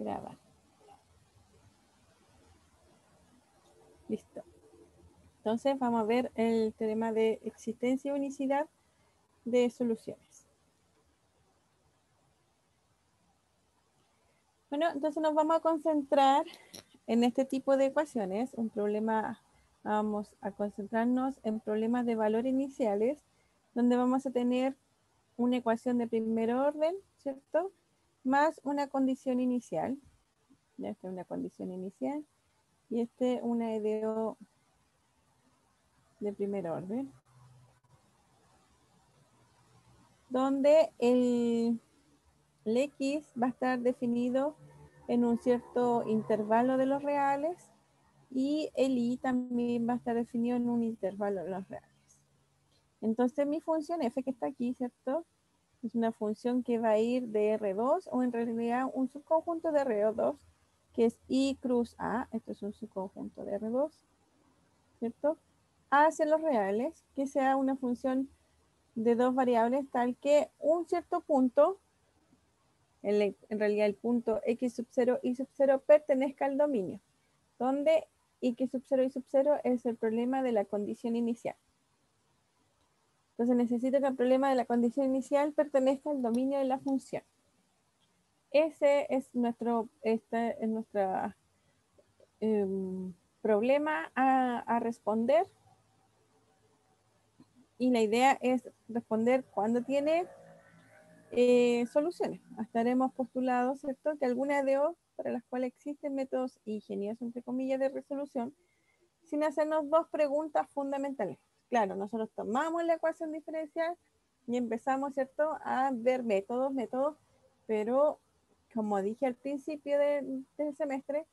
Grabar. Listo. Entonces vamos a ver el teorema de existencia y unicidad de soluciones. Bueno, entonces nos vamos a concentrar en este tipo de ecuaciones. Vamos a concentrarnos en problemas de valor iniciales, donde vamos a tener una ecuación de primer orden, ¿cierto? Más una condición inicial. Ya esta es una condición inicial. Y este una EDO de primer orden. Donde el X va a estar definido en un cierto intervalo de los reales y el Y también va a estar definido en un intervalo de los reales. Entonces mi función f que está aquí, ¿cierto? Es una función que va a ir de R2 o en realidad un subconjunto de R2 que es I cruz A, esto es un subconjunto de R2, ¿cierto? Hacia los reales, que sea una función de dos variables tal que un cierto punto, en realidad el punto X sub 0 y sub 0 pertenezca al dominio, donde X sub 0 y sub 0 es el problema de la condición inicial. Entonces necesito que el problema de la condición inicial pertenezca al dominio de la función. Ese es nuestro problema a responder. Y la idea es responder cuando tiene soluciones. Hasta hemos postulado, ¿cierto?, que algunas de O para las cuales existen métodos ingeniosos, entre comillas, de resolución, sin hacernos dos preguntas fundamentales. Claro, nosotros tomamos la ecuación diferencial y empezamos, ¿cierto?, a ver métodos, pero como dije al principio del semestre,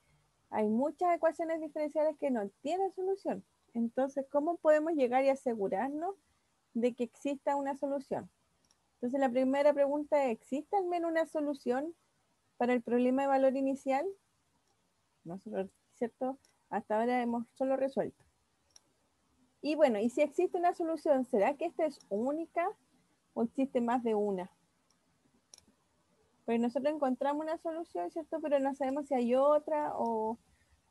hay muchas ecuaciones diferenciales que no tienen solución. Entonces, ¿cómo podemos llegar y asegurarnos de que exista una solución? Entonces, la primera pregunta es, ¿existe al menos una solución para el problema de valor inicial? Nosotros, ¿cierto?, hasta ahora hemos solo resuelto. Y bueno, y si existe una solución, ¿será que esta es única o existe más de una? Pues nosotros encontramos una solución, ¿cierto?, pero no sabemos si hay otra o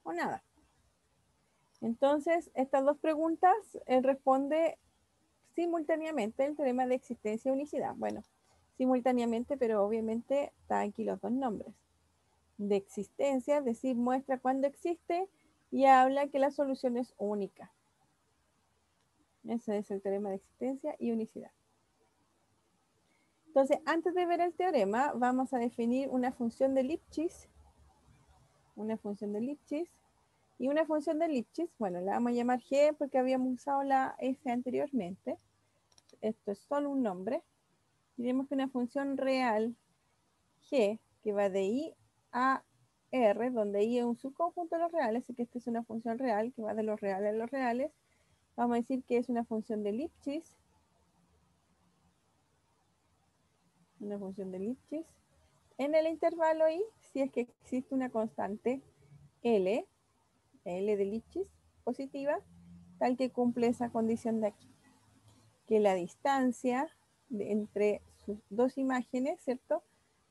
nada. Entonces, estas dos preguntas responde simultáneamente el teorema de existencia y unicidad. Bueno, simultáneamente, pero obviamente están aquí los dos nombres. De existencia, es decir, muestra cuándo existe y habla que la solución es única. Ese es el teorema de existencia y unicidad. Entonces, antes de ver el teorema, vamos a definir una función de Lipschitz. Una función de Lipschitz. Y una función de Lipschitz, bueno, la vamos a llamar G porque habíamos usado la F anteriormente. Esto es solo un nombre. Diremos que una función real G, que va de I a R, donde I es un subconjunto de los reales, así que esta es una función real que va de los reales a los reales. Vamos a decir que es una función de Lipschitz. Una función de Lipschitz. En el intervalo I, si es que existe una constante L de Lipschitz positiva, tal que cumple esa condición de aquí. Que la distancia entre sus dos imágenes, ¿cierto?,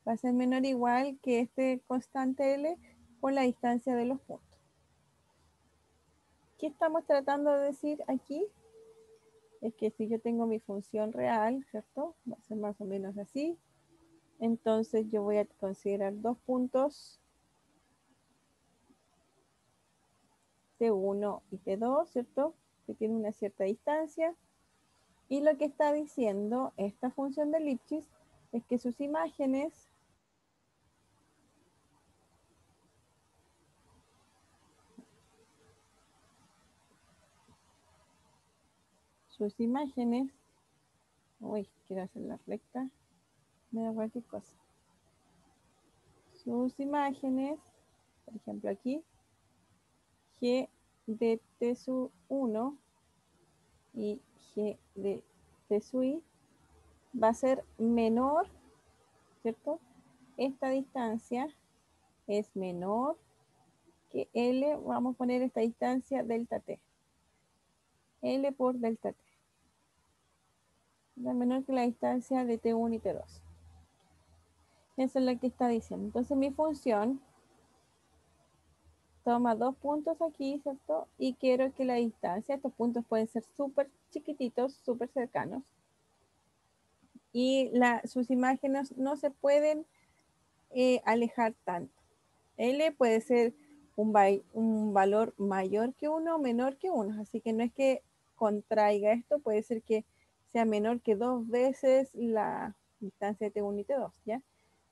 va a ser menor o igual que este constante L por la distancia de los puntos. ¿Qué estamos tratando de decir aquí? Es que si yo tengo mi función real, ¿cierto?, va a ser más o menos así. Entonces yo voy a considerar dos puntos, T1 y T2, ¿cierto?, que tienen una cierta distancia. Y lo que está diciendo esta función de Lipschitz es que sus imágenes uy, quiero hacer la recta, me da cualquier cosa. Sus imágenes, por ejemplo aquí, G de T sub 1 y G de T sub I va a ser menor, ¿cierto? Esta distancia es menor que L, vamos a poner esta distancia delta T. L por delta T. Es menor que la distancia de T1 y T2. Eso es lo que está diciendo. Entonces mi función toma 2 puntos aquí, ¿cierto? Y quiero que la distancia, estos puntos pueden ser súper chiquititos, súper cercanos. Y sus imágenes no se pueden alejar tanto. L puede ser un valor mayor que 1 o menor que 1. Así que no es que contraiga esto, puede ser que sea menor que 2 veces la distancia de T1 y T2, ¿ya?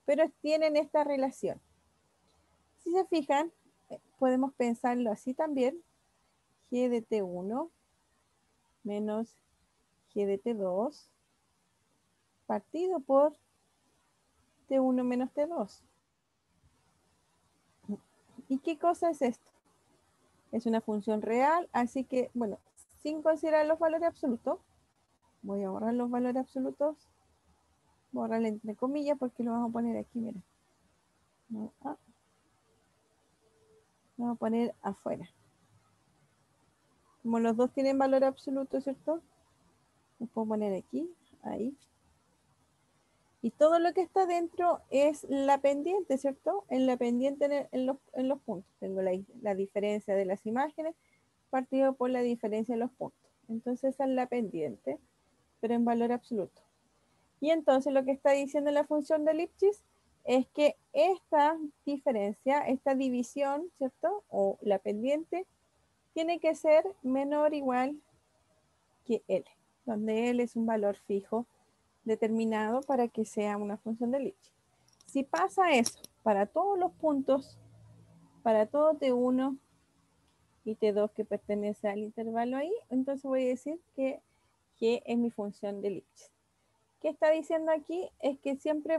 Pero tienen esta relación. Si se fijan, podemos pensarlo así también. G de T1 menos G de T2 partido por T1 menos T2. ¿Y qué cosa es esto? Es una función real, así que, bueno, sin considerar los valores absolutos, voy a borrar los valores absolutos, borrarle entre comillas porque lo vamos a poner aquí, mira. No, lo vamos a poner afuera. Como los dos tienen valor absoluto, ¿cierto? Lo puedo poner aquí, ahí. Y todo lo que está dentro es la pendiente, ¿cierto? En la pendiente en los puntos. Tengo la diferencia de las imágenes partido por la diferencia de los puntos. Entonces esa es la pendiente, pero en valor absoluto. Y entonces lo que está diciendo la función de Lipschitz es que esta diferencia, esta división, ¿cierto? O la pendiente, tiene que ser menor o igual que L, donde L es un valor fijo determinado para que sea una función de Lipschitz. Si pasa eso para todos los puntos, para todo T1 y T2 que pertenece al intervalo ahí, entonces voy a decir que G es mi función de Lipschitz. ¿Qué está diciendo aquí? Es que siempre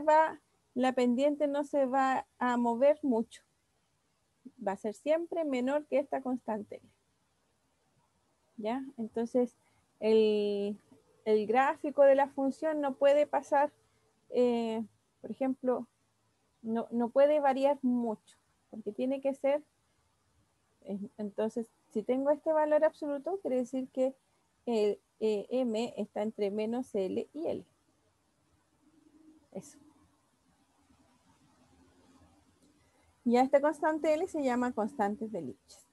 la pendiente no se va a mover mucho. Va a ser siempre menor que esta constante. ¿Ya? Entonces, el, el gráfico de la función no puede pasar, por ejemplo, no puede variar mucho, porque tiene que ser, entonces, si tengo este valor absoluto, quiere decir que el m está entre menos L y L. Eso. Y a esta constante L se llama constantes de Lipschitz.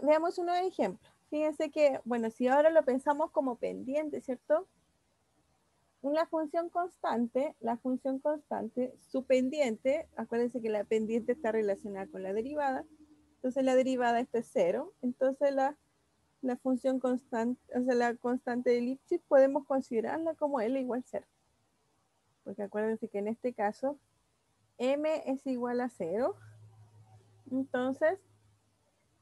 Veamos unos ejemplos. Fíjense que, bueno, si ahora lo pensamos como pendiente, ¿cierto? La función constante, su pendiente, acuérdense que la pendiente está relacionada con la derivada, entonces la derivada esta es 0, entonces la función constante, o sea, la constante de Lipschitz podemos considerarla como L igual 0, porque acuérdense que en este caso m es igual a 0, entonces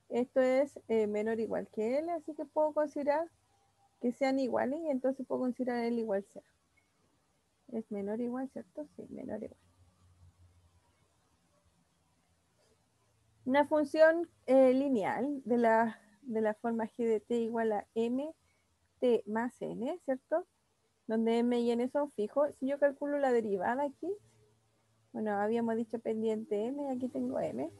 esto es menor o igual que L, así que puedo considerar que sean iguales y entonces puedo considerar L igual 0. ¿Es menor o igual, cierto? Sí, menor o igual. Una función lineal de la forma g de t igual a mt más n, ¿cierto? Donde m y n son fijos. Si yo calculo la derivada aquí, bueno, habíamos dicho pendiente m, aquí tengo m,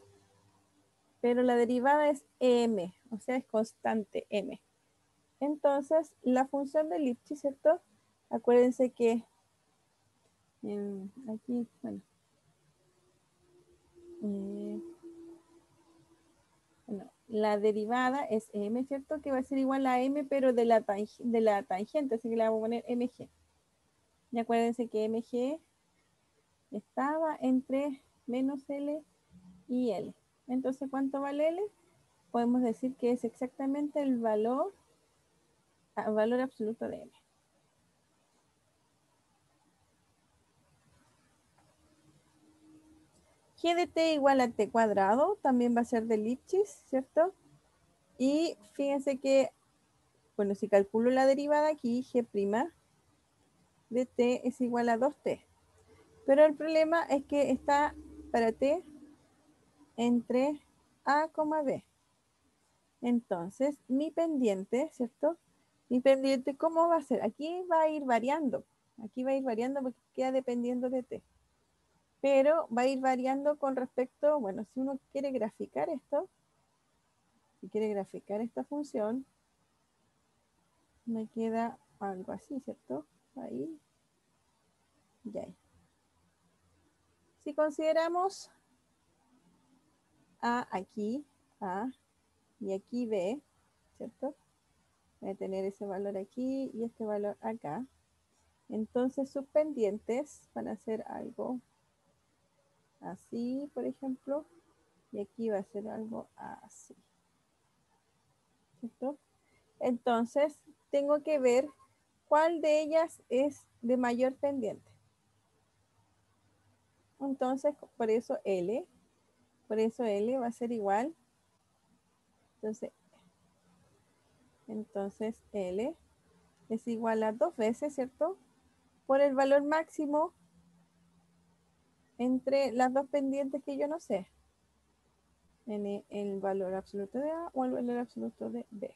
pero la derivada es m, o sea, es constante m. Entonces, la función de Lipschitz, ¿cierto? Acuérdense que aquí, bueno, bueno, la derivada es m, ¿cierto? Que va a ser igual a m, pero de la tangente, así que le vamos a poner mg. Y acuérdense que mg estaba entre menos L y L. Entonces, ¿cuánto vale L? Podemos decir que es exactamente el valor absoluto de M. G de t igual a t cuadrado también va a ser de Lipschitz, ¿cierto? Y fíjense que, bueno, si calculo la derivada aquí, G' de t es igual a 2t. Pero el problema es que está para t entre a, b. Entonces, mi pendiente, ¿cierto? Mi pendiente, ¿cómo va a ser? Aquí va a ir variando. Aquí va a ir variando porque queda dependiendo de t. Pero va a ir variando con respecto, bueno, si uno quiere graficar esto, si quiere graficar esta función, me queda algo así, ¿cierto? Ahí y ahí. Si consideramos A aquí, A, y aquí B, ¿cierto? Voy a tener ese valor aquí y este valor acá. Entonces sus pendientes van a ser algo así, por ejemplo, y aquí va a ser algo así, ¿cierto? Entonces tengo que ver cuál de ellas es de mayor pendiente. Entonces, por eso L va a ser igual. Entonces L es igual a 2 veces, ¿cierto? Por el valor máximo entre las dos pendientes que yo no sé. En el valor absoluto de A o el valor absoluto de B.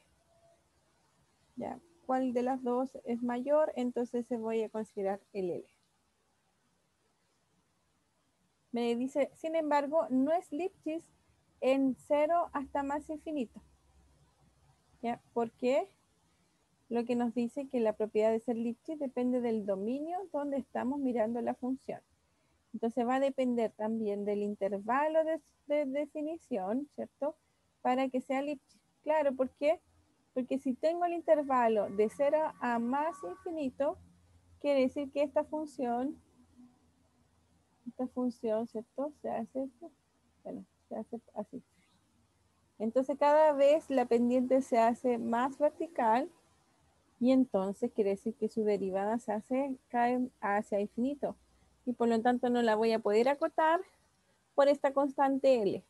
Ya, ¿cuál de las dos es mayor? Entonces se voy a considerar el L. Me dice, sin embargo, no es Lipschitz en 0 hasta más infinito. ¿Ya? ¿Por qué? Lo que nos dice que la propiedad de ser Lipschitz depende del dominio donde estamos mirando la función. Entonces va a depender también del intervalo de definición, ¿cierto? Para que sea Lipschitz. Claro, ¿por qué? Porque si tengo el intervalo de 0 a más infinito, quiere decir que esta función, ¿cierto? Se hace, bueno, se hace así. Entonces cada vez la pendiente se hace más vertical y entonces quiere decir que su derivada cae hacia infinito. Y por lo tanto no la voy a poder acotar por esta constante L.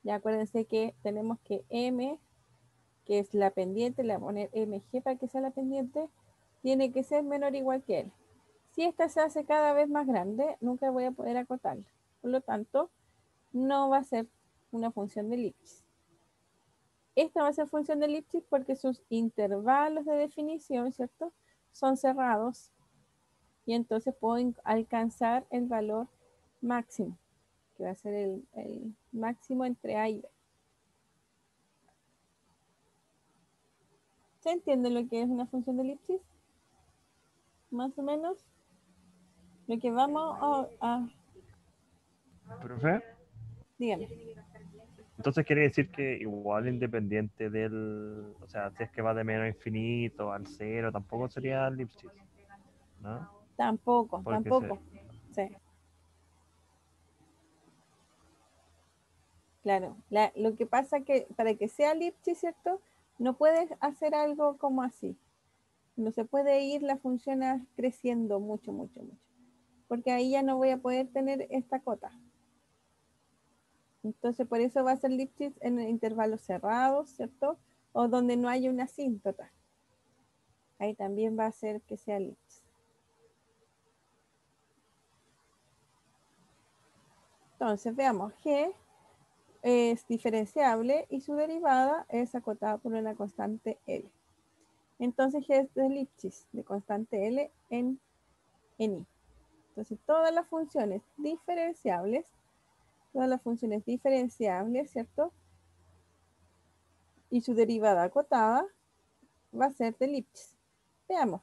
Ya acuérdense que tenemos que M, que es la pendiente, le voy a poner mg para que sea la pendiente, tiene que ser menor o igual que L. Si esta se hace cada vez más grande, nunca voy a poder acotarla. Por lo tanto, no va a ser una función de Lipschitz. Esta va a ser función de Lipschitz porque sus intervalos de definición, ¿cierto? Son cerrados y entonces puedo alcanzar el valor máximo, que va a ser el máximo entre A y B. ¿Se entiende lo que es una función de Lipschitz? Más o menos. Lo que vamos a Profe, dígame. entonces quiere decir que igual independiente o sea, si es que va de menos a infinito al cero, tampoco sería Lipschitz, ¿no? Tampoco, Porque se, tampoco. Sí, claro. Lo que pasa que para que sea Lipschitz, ¿cierto? No puedes hacer algo como así. No se puede ir la función creciendo mucho, mucho, mucho. Porque ahí ya no voy a poder tener esta cota. Entonces, por eso va a ser Lipschitz en intervalos cerrados, ¿cierto? O donde no haya una asíntota. Ahí también va a ser que sea Lipschitz. Entonces, veamos, G es diferenciable y su derivada es acotada por una constante L. Entonces, G es de Lipschitz, de constante L en I. Entonces, todas las funciones diferenciables, ¿cierto? Y su derivada acotada va a ser de Lipschitz. Veamos.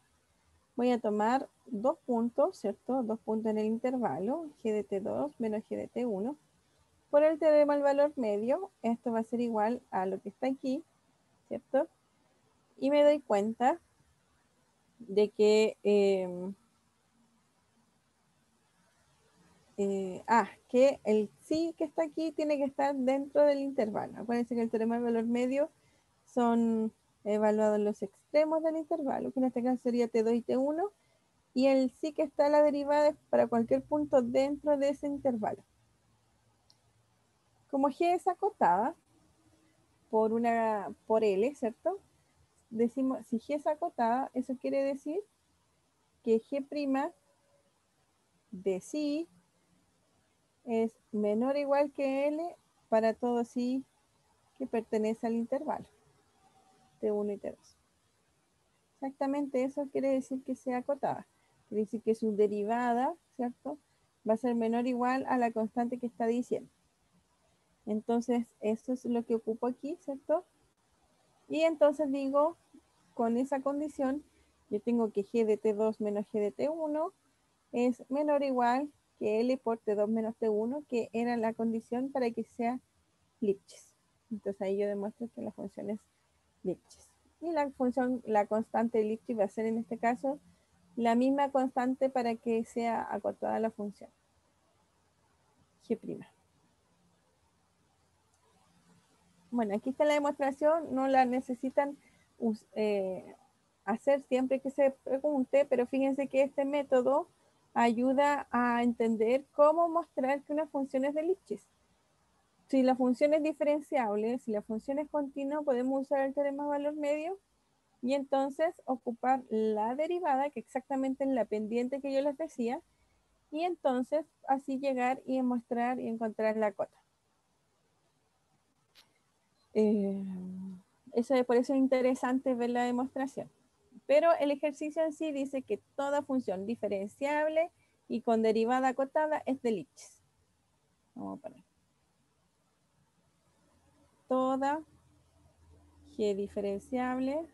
Voy a tomar 2 puntos, ¿cierto? 2 puntos en el intervalo, g de t2 menos g de t1. Por el teorema del valor medio, esto va a ser igual a lo que está aquí, ¿cierto? Y me doy cuenta de que, que el sí que está aquí tiene que estar dentro del intervalo. Acuérdense que el teorema del valor medio son evaluados los extremos del intervalo, que en este caso sería t2 y t1, y el sí que está la derivada es para cualquier punto dentro de ese intervalo. Como G es acotada por L, ¿cierto? Decimos, si G es acotada, eso quiere decir que G' de sí es menor o igual que L para todo sí que pertenece al intervalo T1 y T2. Exactamente eso quiere decir que sea acotada. Quiere decir que su derivada, ¿cierto? Va a ser menor o igual a la constante que está diciendo. Entonces, eso es lo que ocupo aquí, ¿cierto? Y entonces digo, con esa condición, yo tengo que g de t2 menos g de t1 es menor o igual que L por T2 menos T1, que era la condición para que sea Lipschitz. Entonces ahí yo demuestro que la función es Lipschitz. Y la función, la constante de Lipschitz va a ser en este caso la misma constante para que sea acotada la función G'. Bueno, aquí está la demostración, no la necesitan hacer siempre que se pregunte, pero fíjense que este método ayuda a entender cómo mostrar que una función es de Lipschitz. Si la función es diferenciable, si la función es continua, podemos usar el teorema de valor medio y entonces ocupar la derivada, que exactamente es la pendiente que yo les decía, y entonces así llegar y mostrar y encontrar la cota. Por eso es interesante ver la demostración. Pero el ejercicio en sí dice que toda función diferenciable y con derivada acotada es de Lipschitz. Vamos a poner. Toda g diferenciable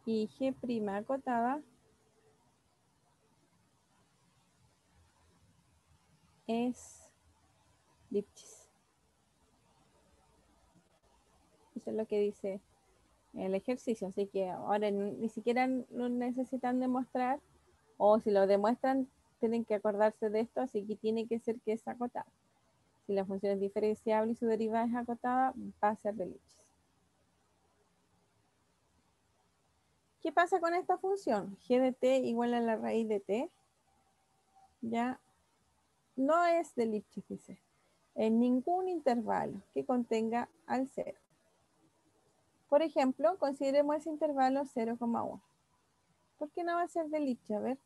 y g' acotada es Lipschitz. Eso es lo que dice el ejercicio, así que ahora ni siquiera lo necesitan demostrar, o si lo demuestran tienen que acordarse de esto, así que tiene que ser que es acotada. Si la función es diferenciable y su derivada es acotada, va a ser de Lipschitz. ¿Qué pasa con esta función? G de t igual a la raíz de t, ya no es de Lipschitz, dice, en ningún intervalo que contenga al cero. Por ejemplo, consideremos ese intervalo 0,1. ¿Por qué no va a ser de Lipschitz? A ver,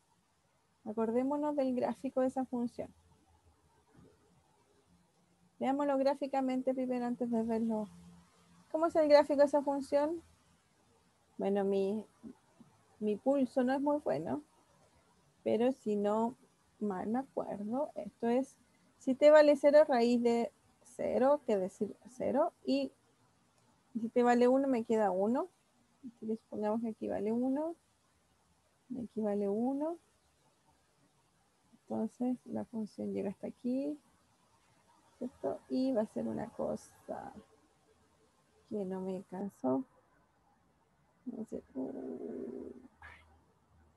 acordémonos del gráfico de esa función. Veámoslo gráficamente primero antes de verlo. ¿Cómo es el gráfico de esa función? Bueno, mi pulso no es muy bueno, pero si no mal me acuerdo, esto es, si t vale 0, raíz de 0, que decir 0, y si t vale 1, me queda 1. Entonces, supongamos que aquí vale 1, aquí vale 1. Entonces, la función llega hasta aquí, ¿cierto? Y va a ser una cosa que no me cansó.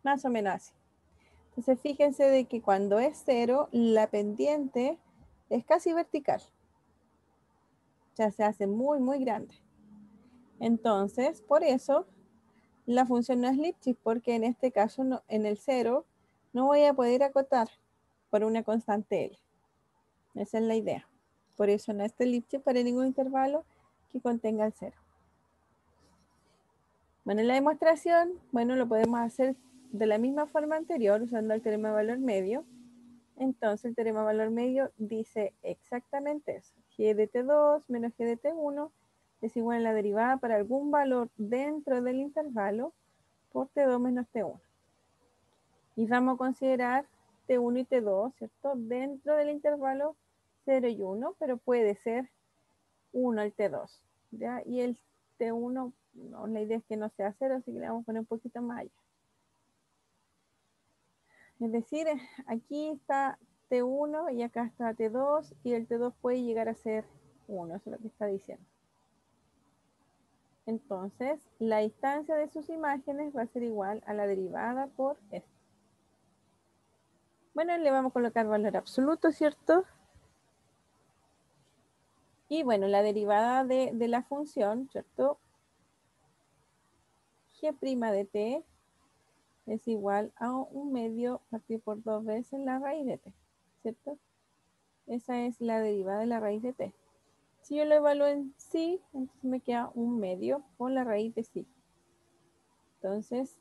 Más o menos así. Entonces fíjense de que cuando es 0, la pendiente es casi vertical. O sea, se hace muy, muy grande. Entonces, por eso, la función no es Lipschitz, porque en este caso, no, en el 0, no voy a poder acotar por una constante L. Esa es la idea. Por eso no es de Lipschitz para ningún intervalo que contenga el 0. Bueno, en la demostración, bueno, lo podemos hacer de la misma forma anterior, usando el teorema de valor medio. Entonces, el teorema de valor medio dice exactamente eso. G de T2 menos G de T1 es igual a la derivada para algún valor dentro del intervalo por T2 menos T1. Y vamos a considerar T1 y T2, ¿cierto? Dentro del intervalo 0 y 1, pero puede ser 1 el T2, ¿ya? Y el T1, no, la idea es que no sea 0, así que le vamos a poner un poquito más allá. Es decir, aquí está T1 y acá está T2 y el T2 puede llegar a ser 1, eso es lo que está diciendo. Entonces, la distancia de sus imágenes va a ser igual a la derivada por esto. Bueno, le vamos a colocar valor absoluto, ¿cierto? Y bueno, la derivada de la función, ¿cierto? G' de t es igual a un medio partido por 2 veces la raíz de t, ¿cierto? Esa es la derivada de la raíz de t. Si yo lo evalúo en sí, entonces me queda un medio por la raíz de sí. Entonces,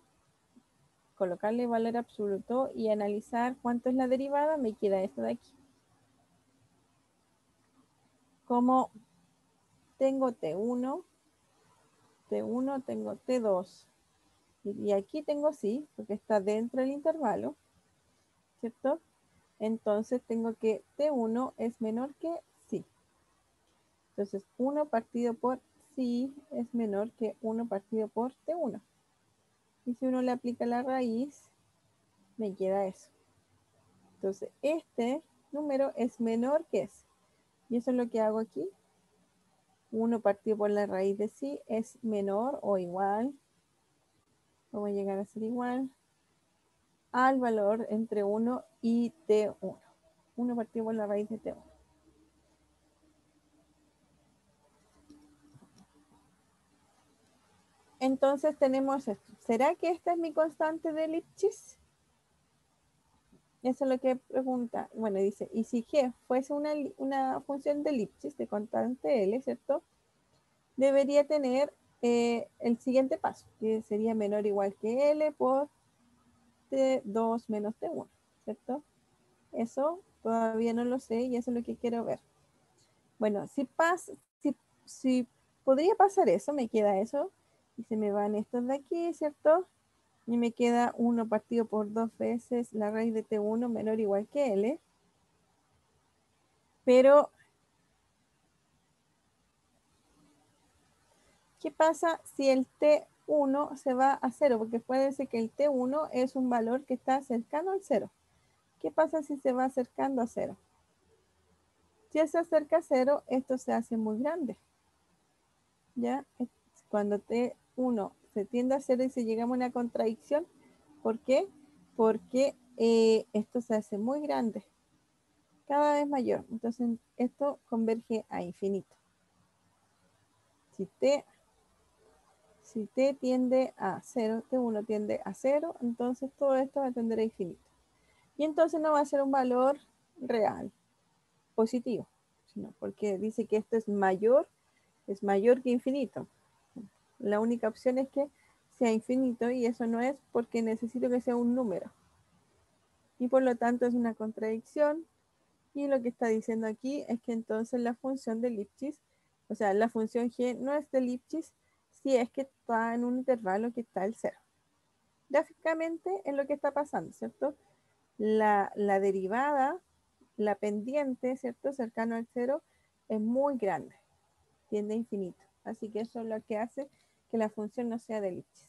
colocarle valor absoluto y analizar cuánto es la derivada, me queda esto de aquí. Como tengo T1, tengo T2, y aquí tengo sí, porque está dentro del intervalo, ¿cierto? Entonces tengo que T1 es menor que sí. Entonces 1 partido por sí es menor que 1 partido por T1. Y si uno le aplica la raíz, me queda eso. Entonces, este número es menor que ese. Y eso es lo que hago aquí. 1 partido por la raíz de sí es menor o igual, o va a llegar a ser igual, al valor entre 1 y T1. 1 partido por la raíz de T1. Entonces tenemos esto. ¿Será que esta es mi constante de Lipschitz? Eso es lo que pregunta. Bueno, dice, y si G fuese una función de Lipschitz, de constante L, ¿cierto? Debería tener el siguiente paso, que sería menor o igual que L por T2 menos T1, ¿cierto? Eso todavía no lo sé y eso es lo que quiero ver. Bueno, si podría pasar eso, me queda eso, y se me van estos de aquí, ¿cierto? Y me queda 1 partido por 2 veces la raíz de T1 menor o igual que L. Pero, ¿qué pasa si el T1 se va a 0? Porque acuérdense que el T1 es un valor que está cercano al 0. ¿Qué pasa si se va acercando a 0? Si se acerca a 0, esto se hace muy grande. ¿Ya? Cuando T1 se tiende a 0 y se llega a una contradicción, ¿por qué? Porque esto se hace muy grande, cada vez mayor. Entonces, esto converge a infinito. Si T tiende a 0, T1 tiende a 0, entonces todo esto va a tender a infinito. Y entonces no va a ser un valor real, positivo, sino porque dice que esto es mayor que infinito. La única opción es que sea infinito y eso no es porque necesito que sea un número. Y por lo tanto es una contradicción. Y lo que está diciendo aquí es que entonces la función de Lipschitz, o sea, la función g no es de Lipschitz si es que está en un intervalo que está el 0. Gráficamente es lo que está pasando, ¿cierto? La derivada, la pendiente, ¿cierto? Cercano al 0 es muy grande, tiende a infinito. Así que eso es lo que hace que la función no sea de Lipschitz.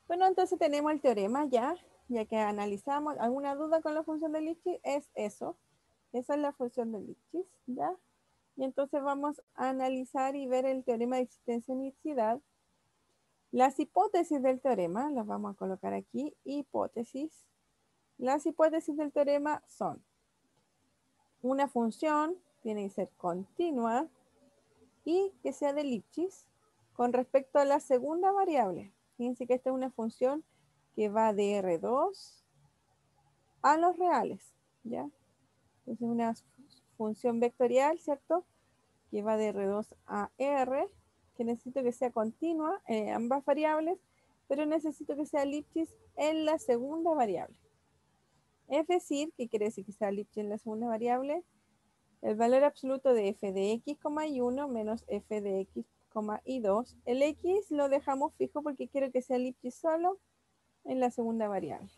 Bueno, entonces tenemos el teorema ya que analizamos. ¿Alguna duda con la función de Lipschitz? Es eso. Esa es la función de Lipschitz, ¿ya? Y entonces vamos a analizar y ver el teorema de existencia y unicidad. Las hipótesis del teorema, las vamos a colocar aquí, hipótesis. Las hipótesis del teorema son: una función tiene que ser continua y que sea de Lipschitz con respecto a la segunda variable. Fíjense que esta es una función que va de R2 a los reales, ¿ya? Entonces una función vectorial, ¿cierto? Que va de R2 a R, que necesito que sea continua en ambas variables, pero necesito que sea Lipschitz en la segunda variable. Es decir, ¿qué quiere decir que sea Lipschitz en la segunda variable? El valor absoluto de f de x, y1 menos f de x, y2. El x lo dejamos fijo porque quiero que sea Lipschitz solo en la segunda variable.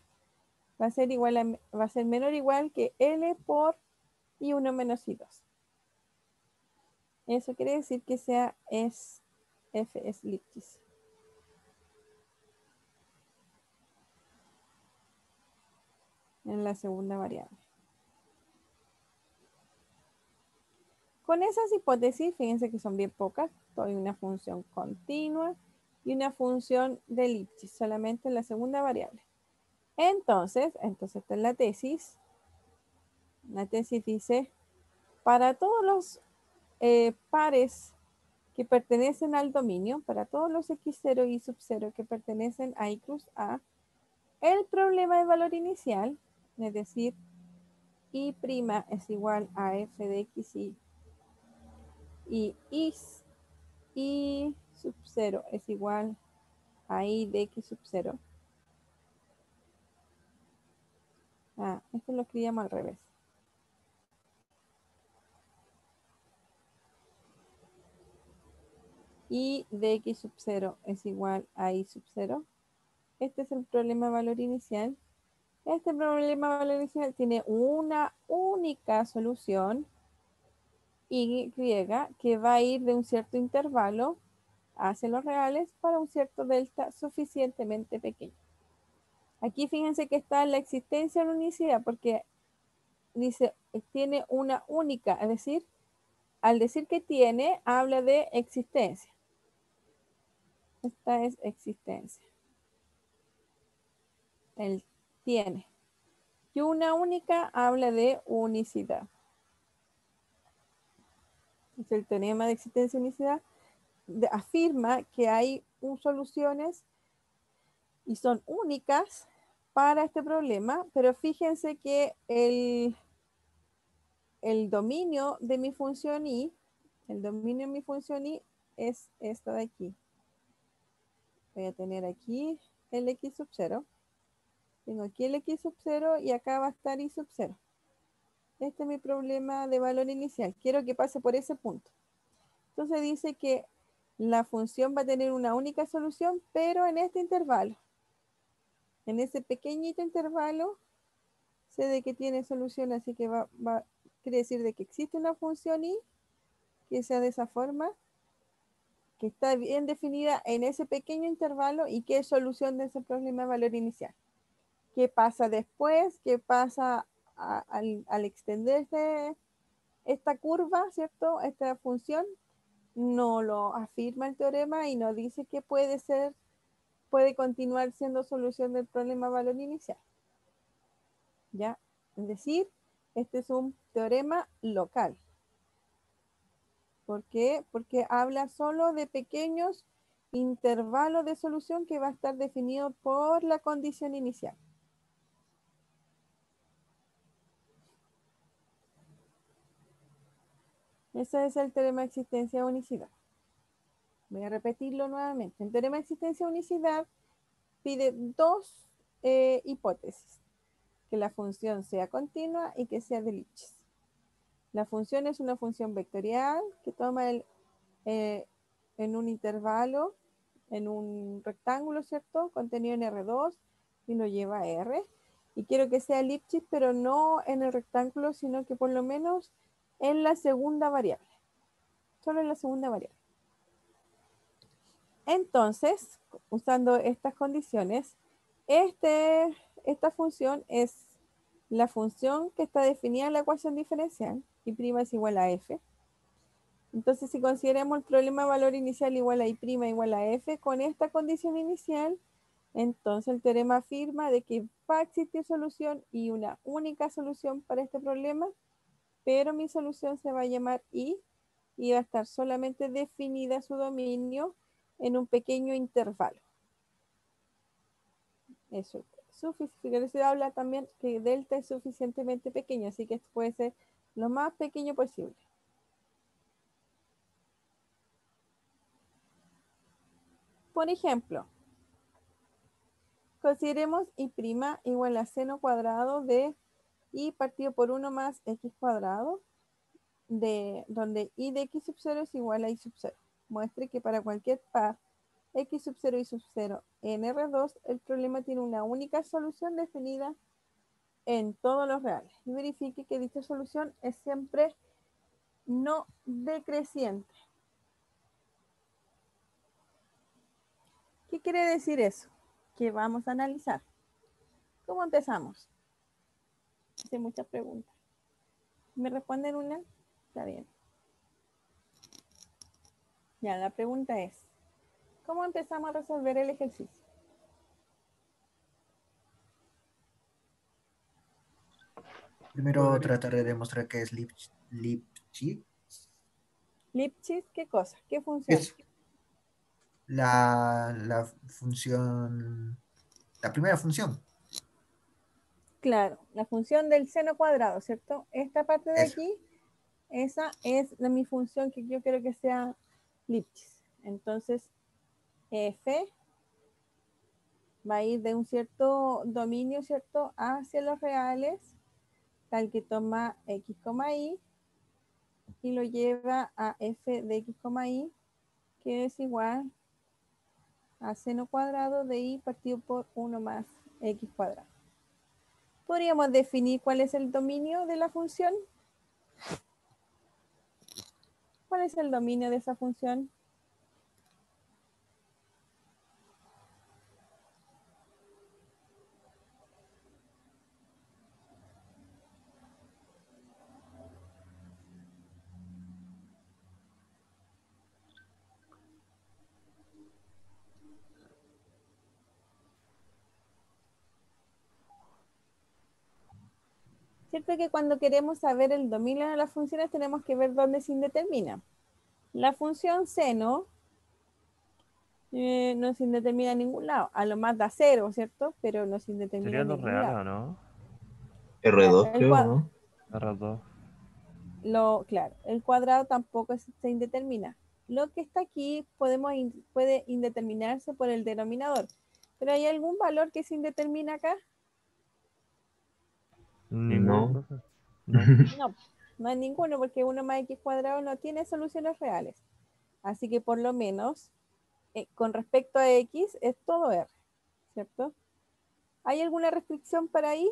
Va a ser menor o igual que L por y1 menos y2. Eso quiere decir que f es Lipschitz. En la segunda variable. Con esas hipótesis, fíjense que son bien pocas. Doy una función continua y una función de Lipschitz, solamente en la segunda variable. Entonces esta es la tesis. La tesis dice, para todos los pares que pertenecen al dominio, para todos los x0 y sub 0 que pertenecen a I cruz A, el problema de valor inicial, es decir, y' es igual a f de x y sub 0 es igual a i de x sub 0. Esto lo escribíamos al revés. Y de x sub 0 es igual a i sub 0. Este es el problema de valor inicial. Este problema de valor inicial tiene una única solución, y que va a ir de un cierto intervalo hacia los reales para un cierto delta suficientemente pequeño. Aquí fíjense que está la existencia de la unicidad, porque dice tiene una única, es decir, al decir que tiene, habla de existencia. Esta es existencia. El tiene. Y una única habla de unicidad. Es el teorema de existencia y unicidad. Afirma que hay soluciones y son únicas para este problema, pero fíjense que el dominio de mi función y, el dominio de mi función y es esta de aquí. Voy a tener aquí el x sub 0. Tengo aquí el x sub 0 y acá va a estar y sub 0. Este es mi problema de valor inicial. Quiero que pase por ese punto. Entonces dice que la función va a tener una única solución, pero en este intervalo. En ese pequeñito intervalo, sé de que tiene solución, así que quiere decir de que existe una función y que sea de esa forma, que está bien definida en ese pequeño intervalo y que es solución de ese problema de valor inicial. ¿Qué pasa después? ¿Qué pasa al extenderse esta curva, ¿cierto? Esta función no lo afirma el teorema y no dice que puede continuar siendo solución del problema de valor inicial. ¿Ya? Es decir, este es un teorema local. ¿Por qué? Porque habla solo de pequeños intervalos de solución que va a estar definido por la condición inicial. Ese es el teorema de existencia de unicidad. Voy a repetirlo nuevamente. El teorema de existencia de unicidad pide dos hipótesis: que la función sea continua y que sea de Lipschitz. La función es una función vectorial que toma en un intervalo, en un rectángulo, ¿cierto? Contenido en R2 y lo lleva a R. Y quiero que sea Lipschitz, pero no en el rectángulo, sino que por lo menos en la segunda variable. Solo en la segunda variable. Entonces, usando estas condiciones, esta función es la función que está definida en la ecuación diferencial, y' es igual a f. Entonces, si consideramos el problema de valor inicial igual a y' igual a f, con esta condición inicial, entonces el teorema afirma de que va a existir solución y una única solución para este problema, pero mi solución se va a llamar y va a estar solamente definida su dominio en un pequeño intervalo. Eso. Se habla también que delta es suficientemente pequeño, así que esto puede ser lo más pequeño posible. Por ejemplo, consideremos y' igual a seno cuadrado de y partido por 1 más x cuadrado, donde y de x sub 0 es igual a y sub 0. Muestre que para cualquier par x sub 0 y sub 0 en R2, el problema tiene una única solución definida en todos los reales. Y verifique que dicha solución es siempre no decreciente. ¿Qué quiere decir eso? Que vamos a analizar. ¿Cómo empezamos? Hice muchas preguntas. ¿Me responden una? Está bien. Ya, la pregunta es, ¿cómo empezamos a resolver el ejercicio? Primero tratar de demostrar que es Lipschitz. Lipschitz, ¿qué cosa? ¿Qué función? Es la función, la primera función. Claro, la función del seno cuadrado, ¿cierto? Esta parte de Eso. aquí, esa es mi función que yo quiero que sea Lipschitz. Entonces, f va a ir de un cierto dominio, ¿cierto?, hacia los reales, tal que toma x, y lo lleva a f de x, y, que es igual a seno cuadrado de y partido por 1 más x cuadrado. ¿Podríamos definir cuál es el dominio de la función? ¿Cuál es el dominio de esa función? ¿Cierto que cuando queremos saber el dominio de las funciones tenemos que ver dónde se indetermina? La función seno no se indetermina en ningún lado. A lo más da 0, ¿cierto? Pero no se indetermina ¿Serían en los ningún reales lado. o no? Claro, R2, creo, ¿no? R2. claro, el cuadrado tampoco se indetermina. Lo que está aquí puede indeterminarse por el denominador. ¿Pero hay algún valor que se indetermina acá? Ninguno, No. profe. No. No, no hay ninguno porque 1 más x cuadrado no tiene soluciones reales. Así que por lo menos con respecto a x es todo r, ¿cierto? ¿Hay alguna restricción para ahí?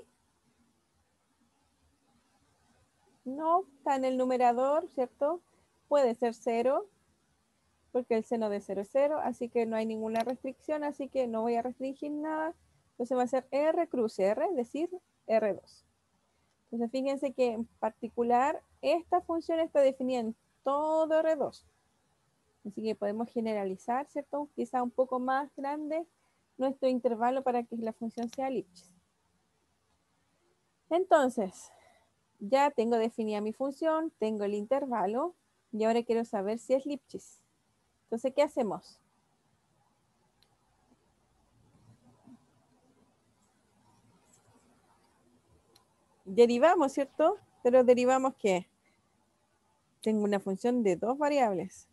No, está en el numerador, ¿cierto? Puede ser 0, porque el seno de 0 es 0, así que no hay ninguna restricción, así que no voy a restringir nada. Entonces va a ser r cruce r, es decir, r2. Entonces fíjense que en particular esta función está definida en todo r2. Así que podemos generalizar, ¿cierto? Quizá un poco más grande nuestro intervalo para que la función sea Lipschitz. Entonces, ya tengo definida mi función, tengo el intervalo y ahora quiero saber si es Lipschitz. Entonces, ¿qué hacemos? Derivamos, ¿cierto? Pero derivamos ¿qué? Tengo una función de 2 variables.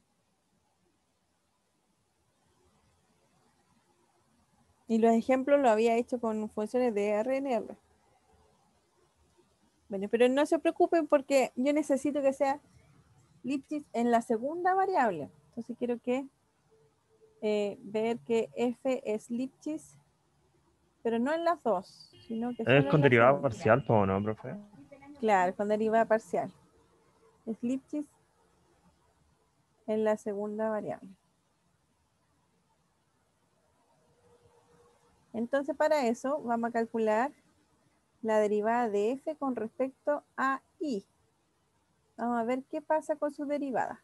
Y los ejemplos lo había hecho con funciones de R en R. Bueno, pero no se preocupen porque yo necesito que sea Lipschitz en la segunda variable. Entonces quiero que ver que f es Lipschitz, pero no en las dos, sino que Es solo en con la derivada segunda. parcial, ¿o no, profe? Claro, con derivada parcial. Es Lipschitz en la segunda variable. Entonces para eso vamos a calcular la derivada de f con respecto a y. Vamos a ver qué pasa con su derivada.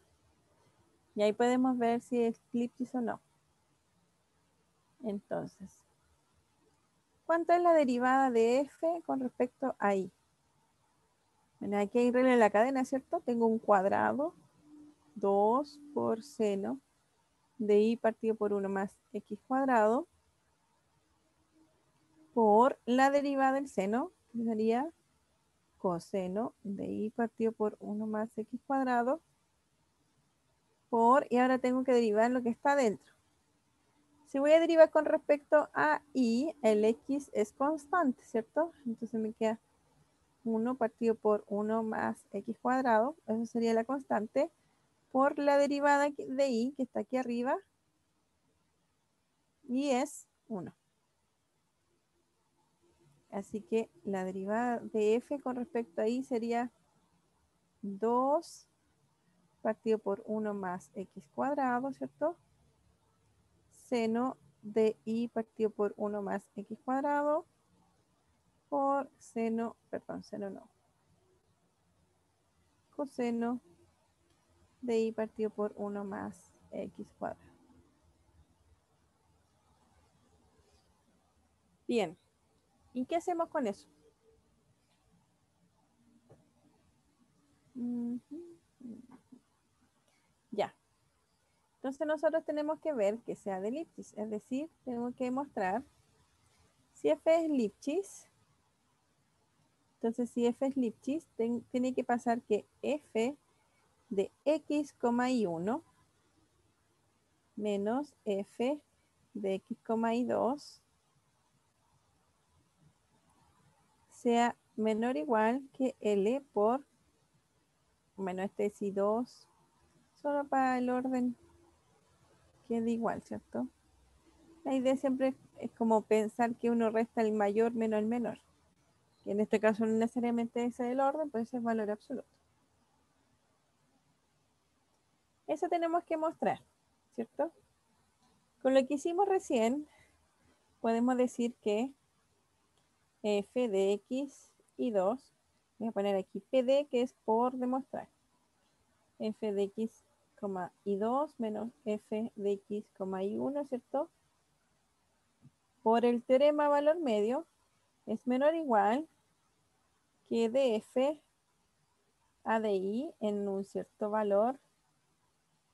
Y ahí podemos ver si es Lipschitz o no. Entonces, ¿cuánto es la derivada de f con respecto a y? Bueno, aquí hay regla en la cadena, ¿cierto? Tengo un cuadrado, 2 por seno de y partido por 1 más x cuadrado por la derivada del seno, que sería coseno de y partido por 1 más x cuadrado por, y ahora tengo que derivar lo que está dentro. Si voy a derivar con respecto a y, el x es constante, ¿cierto? Entonces me queda 1 partido por 1 más x cuadrado, eso sería la constante, por la derivada de y, que está aquí arriba, y es 1. Así que la derivada de f con respecto a y sería 2 partido por 1 más x cuadrado, ¿cierto? Seno de y partido por 1 más x cuadrado por seno, perdón, seno no, coseno de y partido por 1 más x cuadrado. Bien, ¿y qué hacemos con eso? Ya. Entonces nosotros tenemos que ver que sea de Lipschitz, es decir, tenemos que demostrar si f es Lipschitz. Entonces si f es Lipschitz, tiene que pasar que f de x, y 1 menos f de x, y 2 sea menor o igual que L por, bueno, este es I2, solo para el orden quede igual, ¿cierto? La idea siempre es como pensar que uno resta el mayor menos el menor. Y en este caso no necesariamente ese es el orden, pues ese es valor absoluto. Eso tenemos que mostrar, ¿cierto? Con lo que hicimos recién, podemos decir que f de x y 2, voy a poner aquí pd, que es por demostrar. F de x, y 2 menos f de x, y 1, ¿cierto? Por el teorema valor medio es menor o igual que df a de y en un cierto valor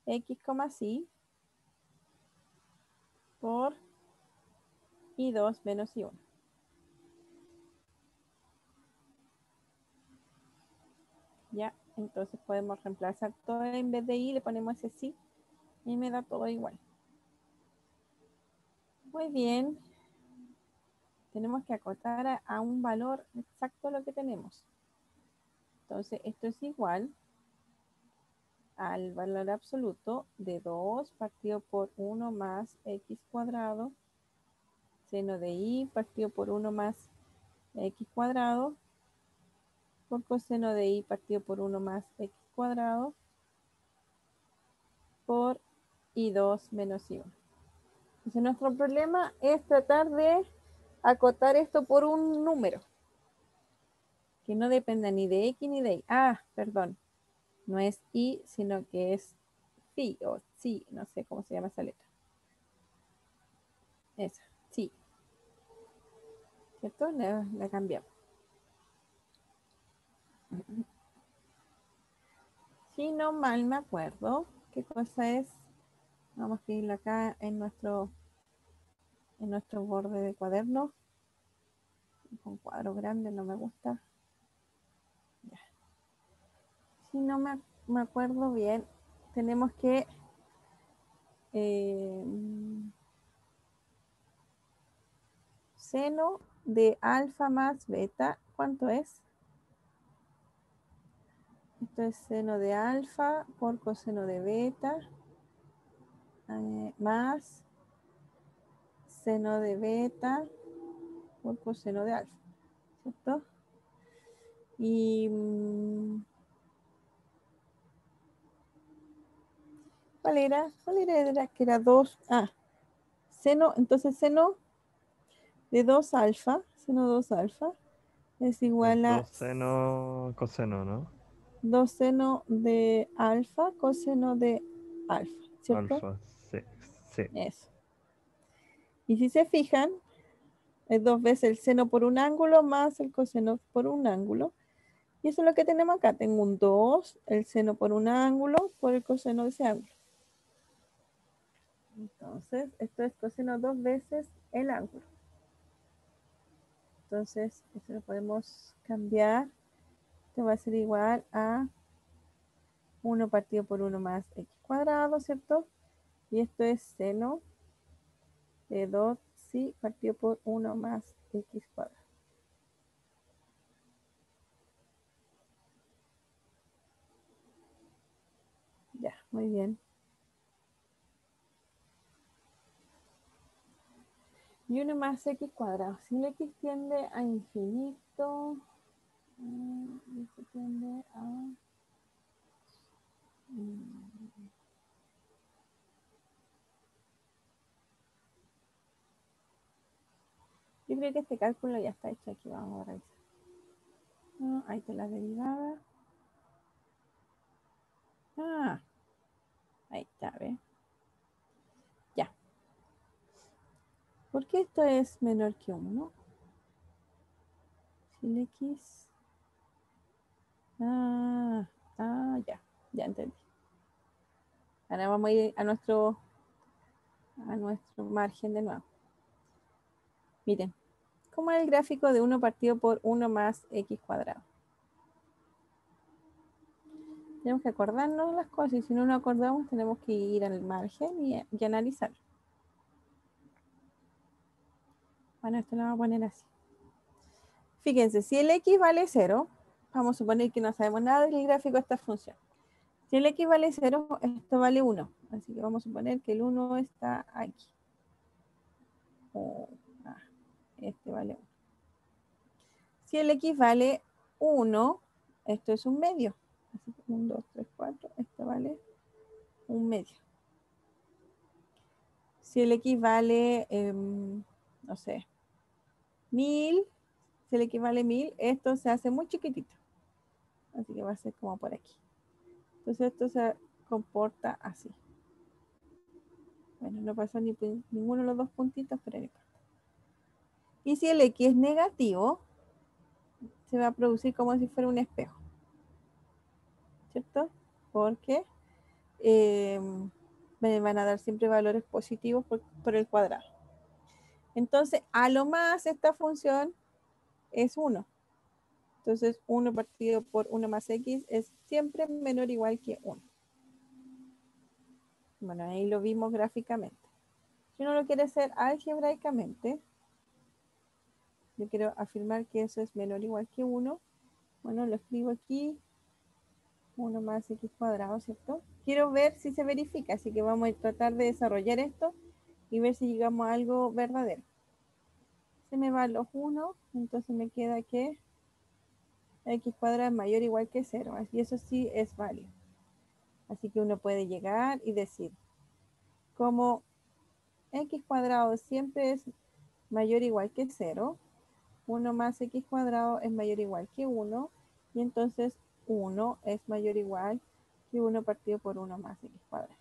x, sí por i2 menos i1. Ya, entonces podemos reemplazar todo en vez de i, le ponemos ese sí y me da todo igual. Muy bien. Tenemos que acotar a un valor exacto lo que tenemos. Entonces, esto es igual al valor absoluto de 2 partido por 1 más x cuadrado, seno de i partido por 1 más x cuadrado, por coseno de i partido por 1 más x cuadrado, por i2 menos i1. Entonces, nuestro problema es tratar de acotar esto por un número que no dependa ni de x ni de y. Ah, perdón. No es i, sino que es phi o sí, no sé cómo se llama esa letra. Esa, sí. ¿Cierto? La cambiamos. Si no mal me acuerdo, ¿qué cosa es? Vamos a escribirlo acá en nuestro borde de cuaderno. Con cuadro grande no me gusta. Ya. Si no me acuerdo bien, tenemos que seno de alfa más beta, ¿cuánto es? Esto es seno de alfa por coseno de beta más seno de beta por coseno de alfa, ¿cierto? Y ¿cuál era? Era que era 2. Seno, entonces seno de 2 alfa, seno 2 alfa es igual a 2 seno, coseno, ¿no? 2 seno de alfa, coseno de alfa, ¿cierto? Alfa, sí, sí. Eso. Y si se fijan, es 2 veces el seno por un ángulo más el coseno por un ángulo. Y eso es lo que tenemos acá. Tengo un 2, el seno por un ángulo, por el coseno de ese ángulo. Entonces, esto es coseno 2 veces el ángulo. Entonces, esto lo podemos cambiar. Esto va a ser igual a 1 partido por 1 más x cuadrado, ¿cierto? Y esto es seno de 2 sí partido por 1 más x cuadrado. Ya, muy bien. Y 1 más x cuadrado. Si el x tiende a infinito, se tiende a... Yo creo que este cálculo ya está hecho aquí. Vamos a revisar. Ahí está la derivada. Ahí está, ¿ves? Ya. ¿Por qué esto es menor que 1? Si el x... ya entendí. Ahora vamos a ir a nuestro margen de nuevo. Miren, ¿cómo es el gráfico de 1 partido por 1 más x cuadrado? Tenemos que acordarnos las cosas y si no nos acordamos tenemos que ir al margen y analizar. Bueno, esto lo vamos a poner así. Fíjense, si el x vale 0, vamos a suponer que no sabemos nada del gráfico de esta función. Si el x vale 0, esto vale 1. Así que vamos a suponer que el 1 está aquí. Este vale 1. Si el X vale 1, esto es un medio. Así que 1, 2, 3, 4, este vale un medio. Si el X vale, no sé, 1000, si el X vale 1000, esto se hace muy chiquitito. Así que va a ser como por aquí. Entonces esto se comporta así. Bueno, no pasó ninguno de los dos puntitos, pero no importa. Y si el X es negativo, se va a producir como si fuera un espejo. ¿Cierto? Porque me van a dar siempre valores positivos por el cuadrado. Entonces, a lo más esta función es 1. Entonces, 1 partido por 1 más x es siempre menor o igual que 1. Bueno, ahí lo vimos gráficamente. Si uno lo quiere hacer algebraicamente, yo quiero afirmar que eso es menor o igual que 1. Bueno, lo escribo aquí. 1 más x cuadrado, ¿cierto? Quiero ver si se verifica, así que vamos a tratar de desarrollar esto y ver si llegamos a algo verdadero. Se me van los 1, entonces me queda que x cuadrado es mayor o igual que 0, y eso sí es válido. Así que uno puede llegar y decir, como x cuadrado siempre es mayor o igual que 0, 1 más x cuadrado es mayor o igual que 1, y entonces 1 es mayor o igual que 1 partido por 1 más x cuadrado.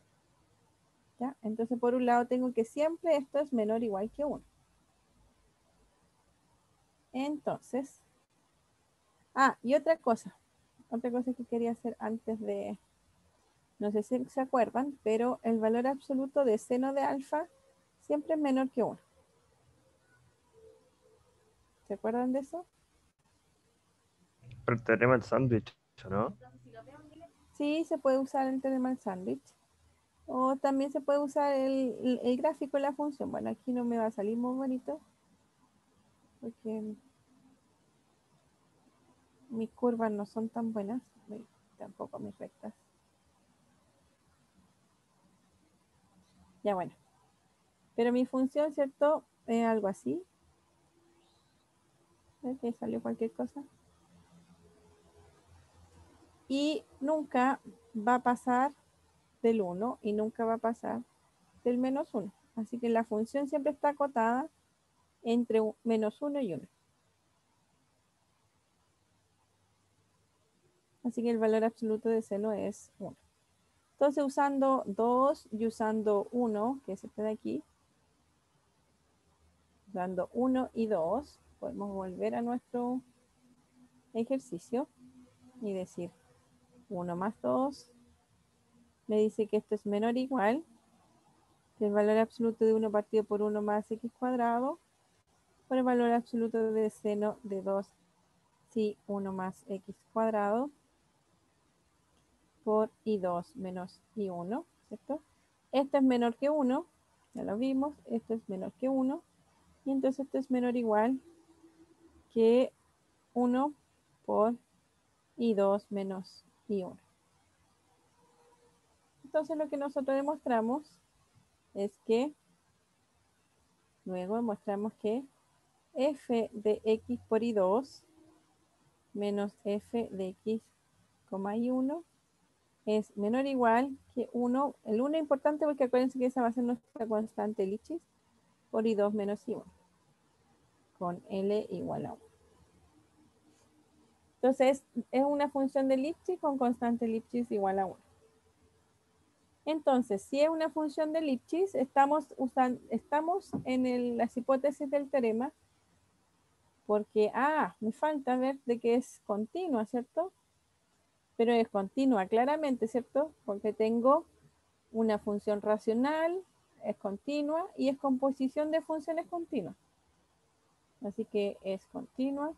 ¿Ya? Entonces, por un lado, tengo que siempre esto es menor o igual que 1. Entonces, y otra cosa que quería hacer antes de, no sé si se acuerdan, pero el valor absoluto de seno de alfa siempre es menor que 1. ¿Se acuerdan de eso? Pero el teorema del sándwich, ¿no? Sí, se puede usar el teorema del sándwich. O también se puede usar el gráfico de la función. Bueno, aquí no me va a salir muy bonito, porque mis curvas no son tan buenas, tampoco mis rectas. Ya bueno. Pero mi función, ¿cierto? Es algo así. Que salió cualquier cosa. Y nunca va a pasar del 1 y nunca va a pasar del menos 1. Así que la función siempre está acotada entre menos 1 y 1. Así que el valor absoluto de seno es 1. Entonces, usando 2 y usando 1, que es este de aquí, usando 1 y 2, podemos volver a nuestro ejercicio y decir 1 más 2 me dice que esto es menor o igual que el valor absoluto de 1 partido por 1 más x cuadrado por el valor absoluto de seno de 2 si 1 más x cuadrado por i2 menos i1, ¿cierto? Esto es menor que 1, ya lo vimos, esto es menor que 1, y entonces esto es menor o igual que 1 por i2 menos i1. Entonces lo que nosotros demostramos es que, luego demostramos que f de x por i2 menos f de x, i1 es menor o igual que 1. El 1 es importante porque acuérdense que esa va a ser nuestra constante Lipschitz por i2 menos i1 con L igual a 1. Entonces es una función de Lipschitz con constante Lipschitz igual a 1. Entonces, si es una función de Lipschitz, estamos en las hipótesis del teorema porque, me falta ver de que es continua, ¿cierto? Pero es continua claramente, ¿cierto? Porque tengo una función racional, es continua y es composición de funciones continuas. Así que es continua.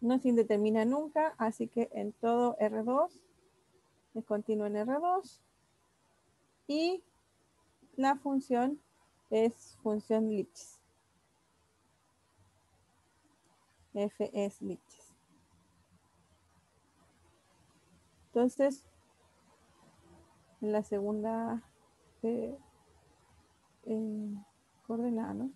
No se indetermina nunca, así que en todo R2 es continua en R2. Y la función es función Lipschitz. F es Lipschitz. Entonces, en la segunda coordenadas, ¿no?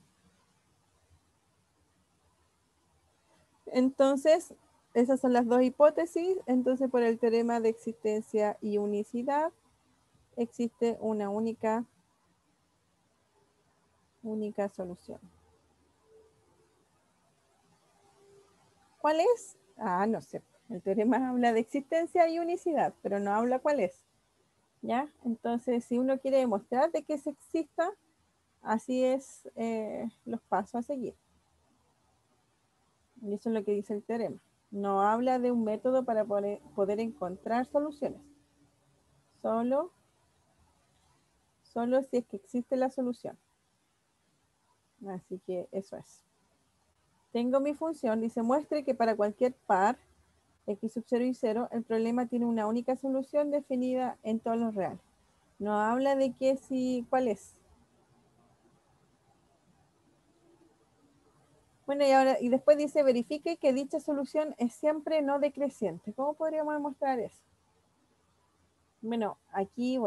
Entonces, esas son las dos hipótesis. Entonces, por el teorema de existencia y unicidad, existe una única solución. ¿Cuál es? Ah, no sé. El teorema habla de existencia y unicidad, pero no habla cuál es. ¿Ya? Entonces, si uno quiere demostrar de que se exista, así es los pasos a seguir. Y eso es lo que dice el teorema. No habla de un método para poder encontrar soluciones. Solo si es que existe la solución. Así que eso es. Tengo mi función, dice, muestre que para cualquier par, x sub 0 y 0, el problema tiene una única solución definida en todos los reales. No habla de qué si, cuál es. Bueno, y después dice, verifique que dicha solución es siempre no decreciente. ¿Cómo podríamos demostrar eso? Bueno, aquí,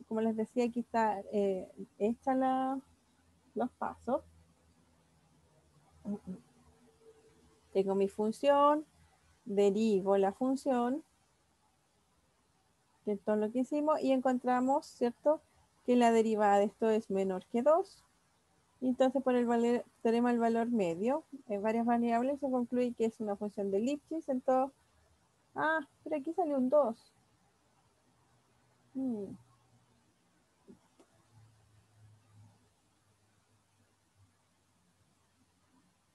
como les decía, aquí está hecha los pasos. Tengo mi función, derivo la función de todo lo que hicimos y encontramos, ¿cierto?, que la derivada de esto es menor que 2. Entonces, por el teorema del valor medio, en varias variables, se concluye que es una función de Lipschitz. Entonces, pero aquí salió un 2.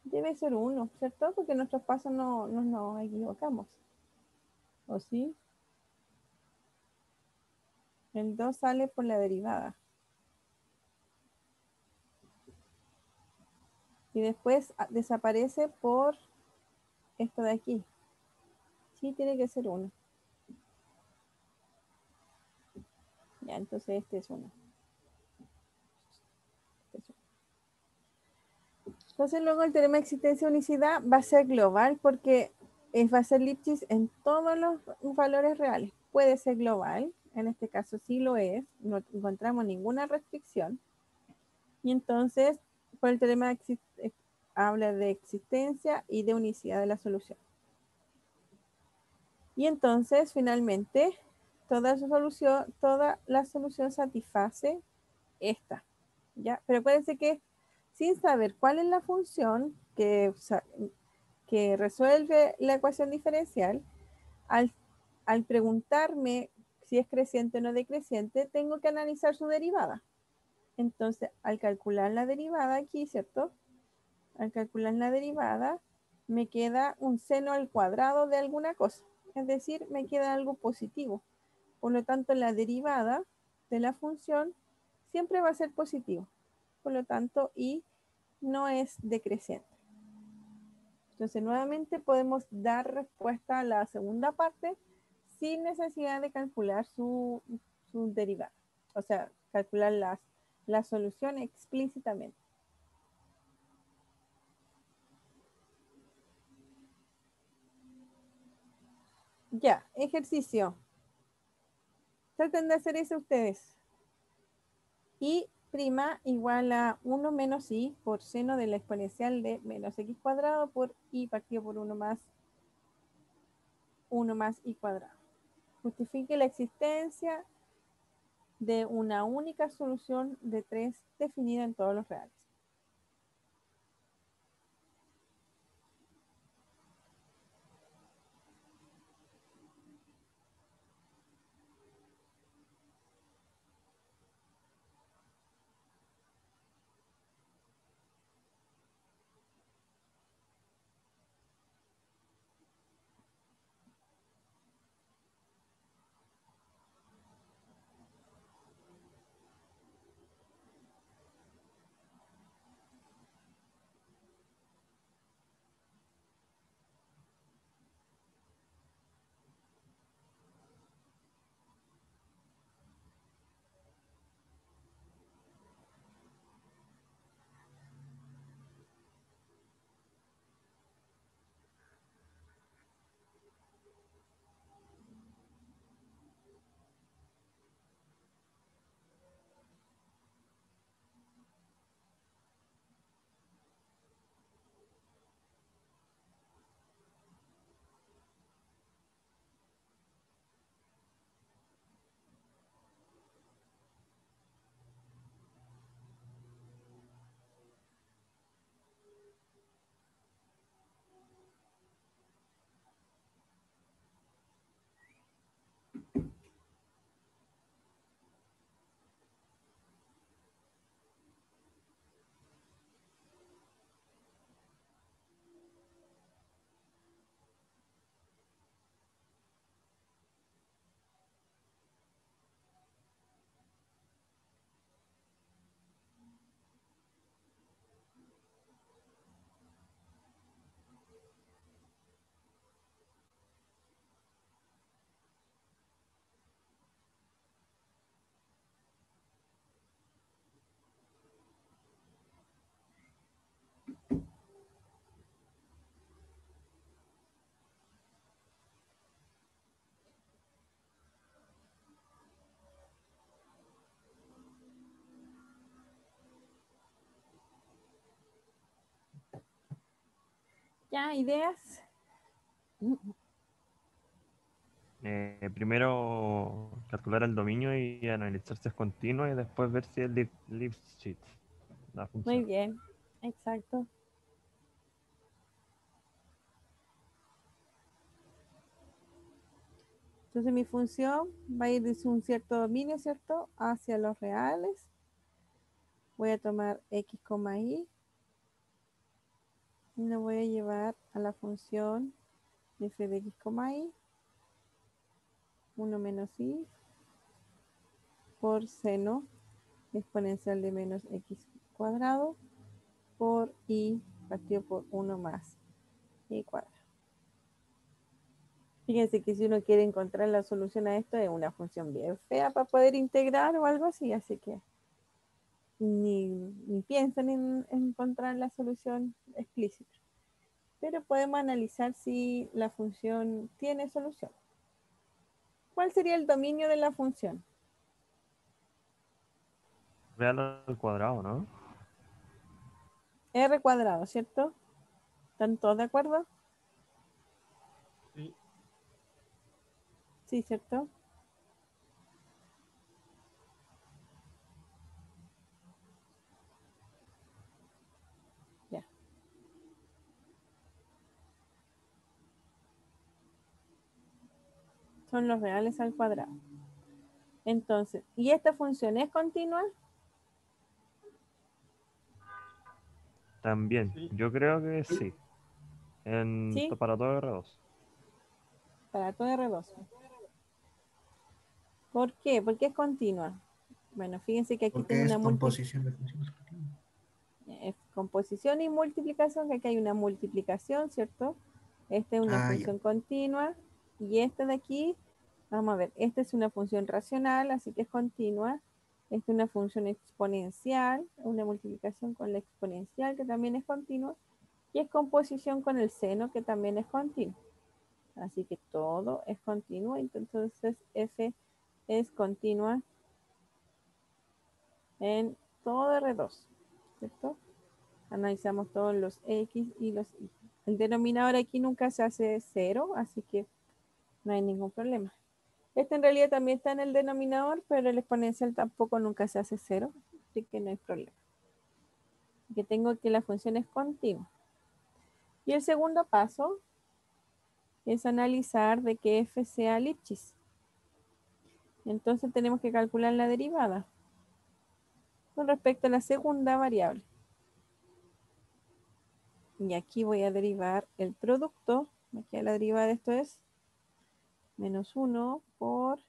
Debe ser 1, ¿cierto? Porque en nuestros pasos no nos equivocamos. ¿O sí? El 2 sale por la derivada. Y después desaparece por esto de aquí. Sí, tiene que ser 1. Ya, entonces este es 1. Entonces luego el teorema de existencia de unicidad va a ser global porque va a ser Lipschitz en todos los valores reales. Puede ser global, en este caso sí lo es, no encontramos ninguna restricción. Y entonces, por el teorema habla de existencia y de unicidad de la solución. Y entonces, finalmente, toda la solución satisface esta. ¿Ya? Pero acuérdense que sin saber cuál es la función que resuelve la ecuación diferencial, al preguntarme si es creciente o no decreciente, tengo que analizar su derivada. Entonces, al calcular la derivada aquí, ¿cierto? Al calcular la derivada, me queda un seno al cuadrado de alguna cosa. Es decir, me queda algo positivo. Por lo tanto, la derivada de la función siempre va a ser positivo. Por lo tanto, y no es decreciente. Entonces, nuevamente podemos dar respuesta a la segunda parte sin necesidad de calcular su derivada. O sea, calcular la solución explícitamente. Ya, ejercicio. Traten de hacer eso ustedes. Y prima igual a 1 menos i por seno de la exponencial de menos x cuadrado por i partido por 1 más i cuadrado. Justifique la existencia de una única solución de 3 definida en todos los reales. ¿Ya? ¿Ideas? Primero calcular el dominio y analizar si es continuo y después ver si es Lipschitz, la Muy función. bien, exacto. Entonces mi función va a ir desde un cierto dominio, ¿cierto? Hacia los reales. Voy a tomar x, y lo voy a llevar a la función f de x, y 1 menos i por seno exponencial de menos x cuadrado por i partido por 1 más i cuadrado. Fíjense que si uno quiere encontrar la solución a esto es una función bien fea para poder integrar o algo así que ni piensen en encontrar la solución explícita. Pero podemos analizar si la función tiene solución. ¿Cuál sería el dominio de la función? Real al cuadrado, ¿no? R cuadrado, ¿cierto? ¿Están todos de acuerdo? Sí. Sí, ¿cierto? Ya. Son los reales al cuadrado. Entonces, ¿y esta función es continua? También, Sí. yo creo que sí. Sí, Para todo R2. para todo R2. ¿Por qué? Porque es continua. Bueno, fíjense que aquí tengo Porque es una composición de funciones continuas. composición y multiplicación, que aquí hay una multiplicación, ¿cierto? Esta es una Ah, ya. función continua y esta de aquí, vamos a ver, esta es una función racional, así que es continua. Esta es una función exponencial, una multiplicación con la exponencial, que también es continua, y es composición con el seno, que también es continuo. Así que todo es continuo, entonces f es continua en todo R2, ¿cierto? Analizamos todos los x y los y. El denominador aquí nunca se hace cero, así que no hay ningún problema. Este en realidad también está en el denominador, pero el exponencial tampoco nunca se hace cero, así que no hay problema. Así que tengo que la función es continua. Y el segundo paso es analizar de que f sea Lipschitz. Entonces tenemos que calcular la derivada con respecto a la segunda variable. Y aquí voy a derivar el producto. Aquí la derivada de esto es menos 1 por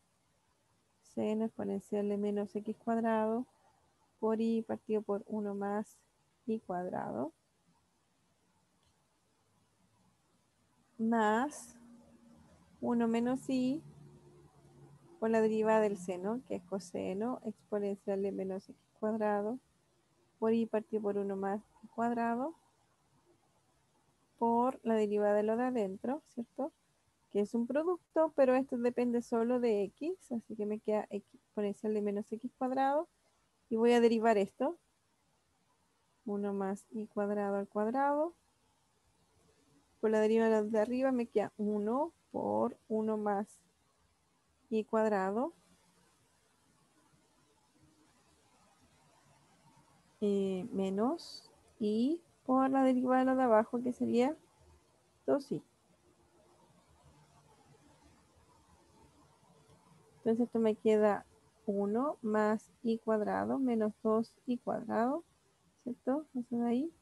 seno exponencial de menos x cuadrado por i partido por 1 más i cuadrado más 1 menos i por la derivada del seno, que es coseno exponencial de menos x cuadrado por i partido por 1 más i cuadrado por la derivada de lo de adentro, ¿cierto? Que es un producto, pero esto depende solo de x, así que me queda x exponencial de menos x cuadrado y voy a derivar esto, 1 más i cuadrado al cuadrado. Por la derivada de arriba me queda 1 por 1 más i cuadrado menos i por la derivada de lo de abajo, que sería 2i. Entonces esto me queda 1 más i cuadrado menos 2i cuadrado, ¿cierto? Eso de ahí.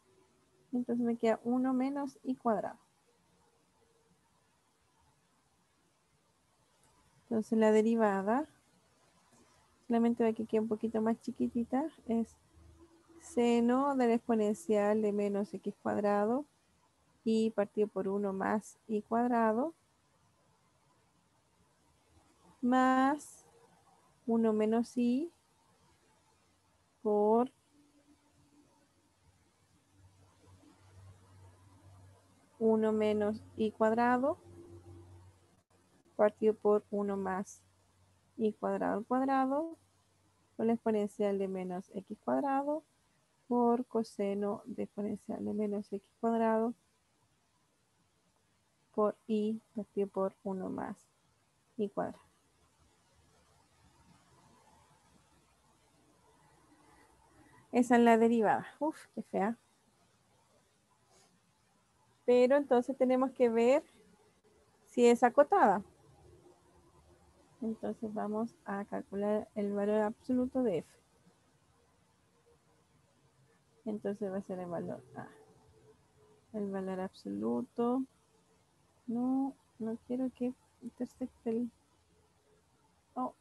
Entonces me queda 1 menos i cuadrado. Entonces la derivada, solamente va que queda un poquito más chiquitita, es seno de la exponencial de menos x cuadrado i partido por 1 más i cuadrado más 1 menos i por 1 menos i cuadrado partido por 1 más i cuadrado al cuadrado con la exponencial de menos x cuadrado por coseno de exponencial de menos x cuadrado por i partido por 1 más i cuadrado. Esa es la derivada. Uf, qué fea. Pero entonces tenemos que ver si es acotada. Entonces vamos a calcular el valor absoluto de f. Entonces va a ser el valor A. El valor absoluto. No, no quiero que intersecte el... Oh.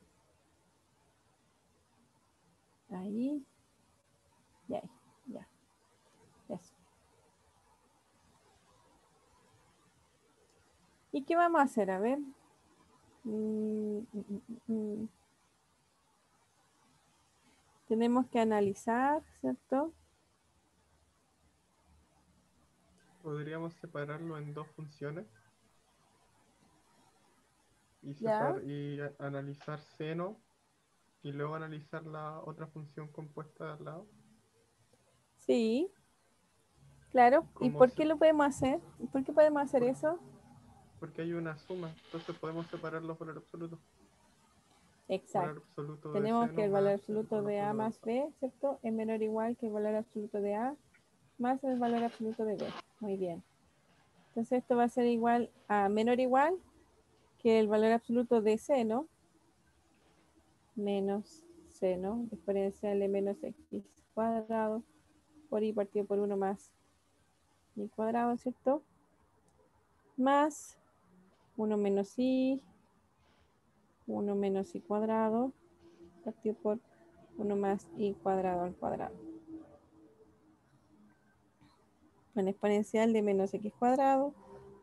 Ahí. Y ahí. Ya. Eso. ¿Y qué vamos a hacer? A ver. Tenemos que analizar, ¿cierto? Podríamos separarlo en dos funciones y, Ya. analizar seno y luego analizar la otra función compuesta de al lado. Sí, claro. ¿Y Como por se- qué lo podemos hacer? ¿Por qué podemos hacer Por- eso? Porque hay una suma, entonces podemos separar los valores absolutos. Valor Exacto. absoluto de Tenemos que seno el valor más el absoluto valor de A absoluto de más B, ¿cierto? Es menor o igual que el valor absoluto de A más el valor absoluto de B. Muy bien. Entonces esto va a ser igual a menor o igual que el valor absoluto de seno menos seno exponencial de menos x cuadrado por i partido por 1 más i cuadrado, ¿cierto? Más 1 menos i, 1 menos i cuadrado partido por 1 más i cuadrado al cuadrado. Con exponencial de menos x cuadrado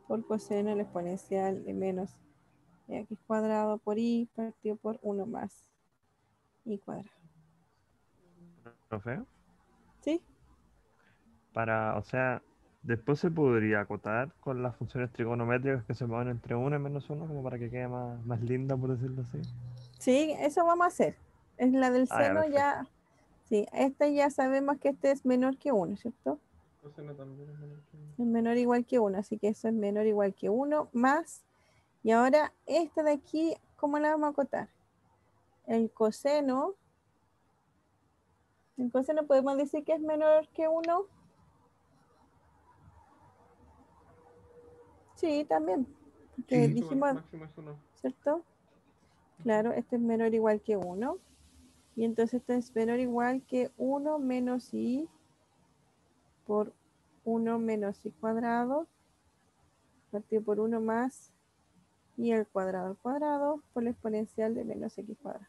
por coseno de la exponencial de menos x cuadrado por i partido por 1 más i cuadrado. Profe, ¿Sí? o sea, después se podría acotar con las funciones trigonométricas que se mueven entre 1 y menos 1, como para que quede más linda, por decirlo así. Sí, eso vamos a hacer. Es la del Ah, ya, seno perfecto. ya. Sí, este ya sabemos que este es menor que 1, ¿cierto? coseno también es menor que uno. Es menor o igual que 1, así que eso es menor o igual que 1 más. Y ahora esta de aquí, ¿cómo la vamos a acotar? El coseno podemos decir que es menor que 1. Sí, también. Porque Sí, Su valor dijimos, máximo es 1. ¿cierto? Claro, este es menor o igual que 1. Y entonces este es menor o igual que 1 menos i por 1 menos i cuadrado partido por 1 más i al cuadrado por la exponencial de menos x cuadrado.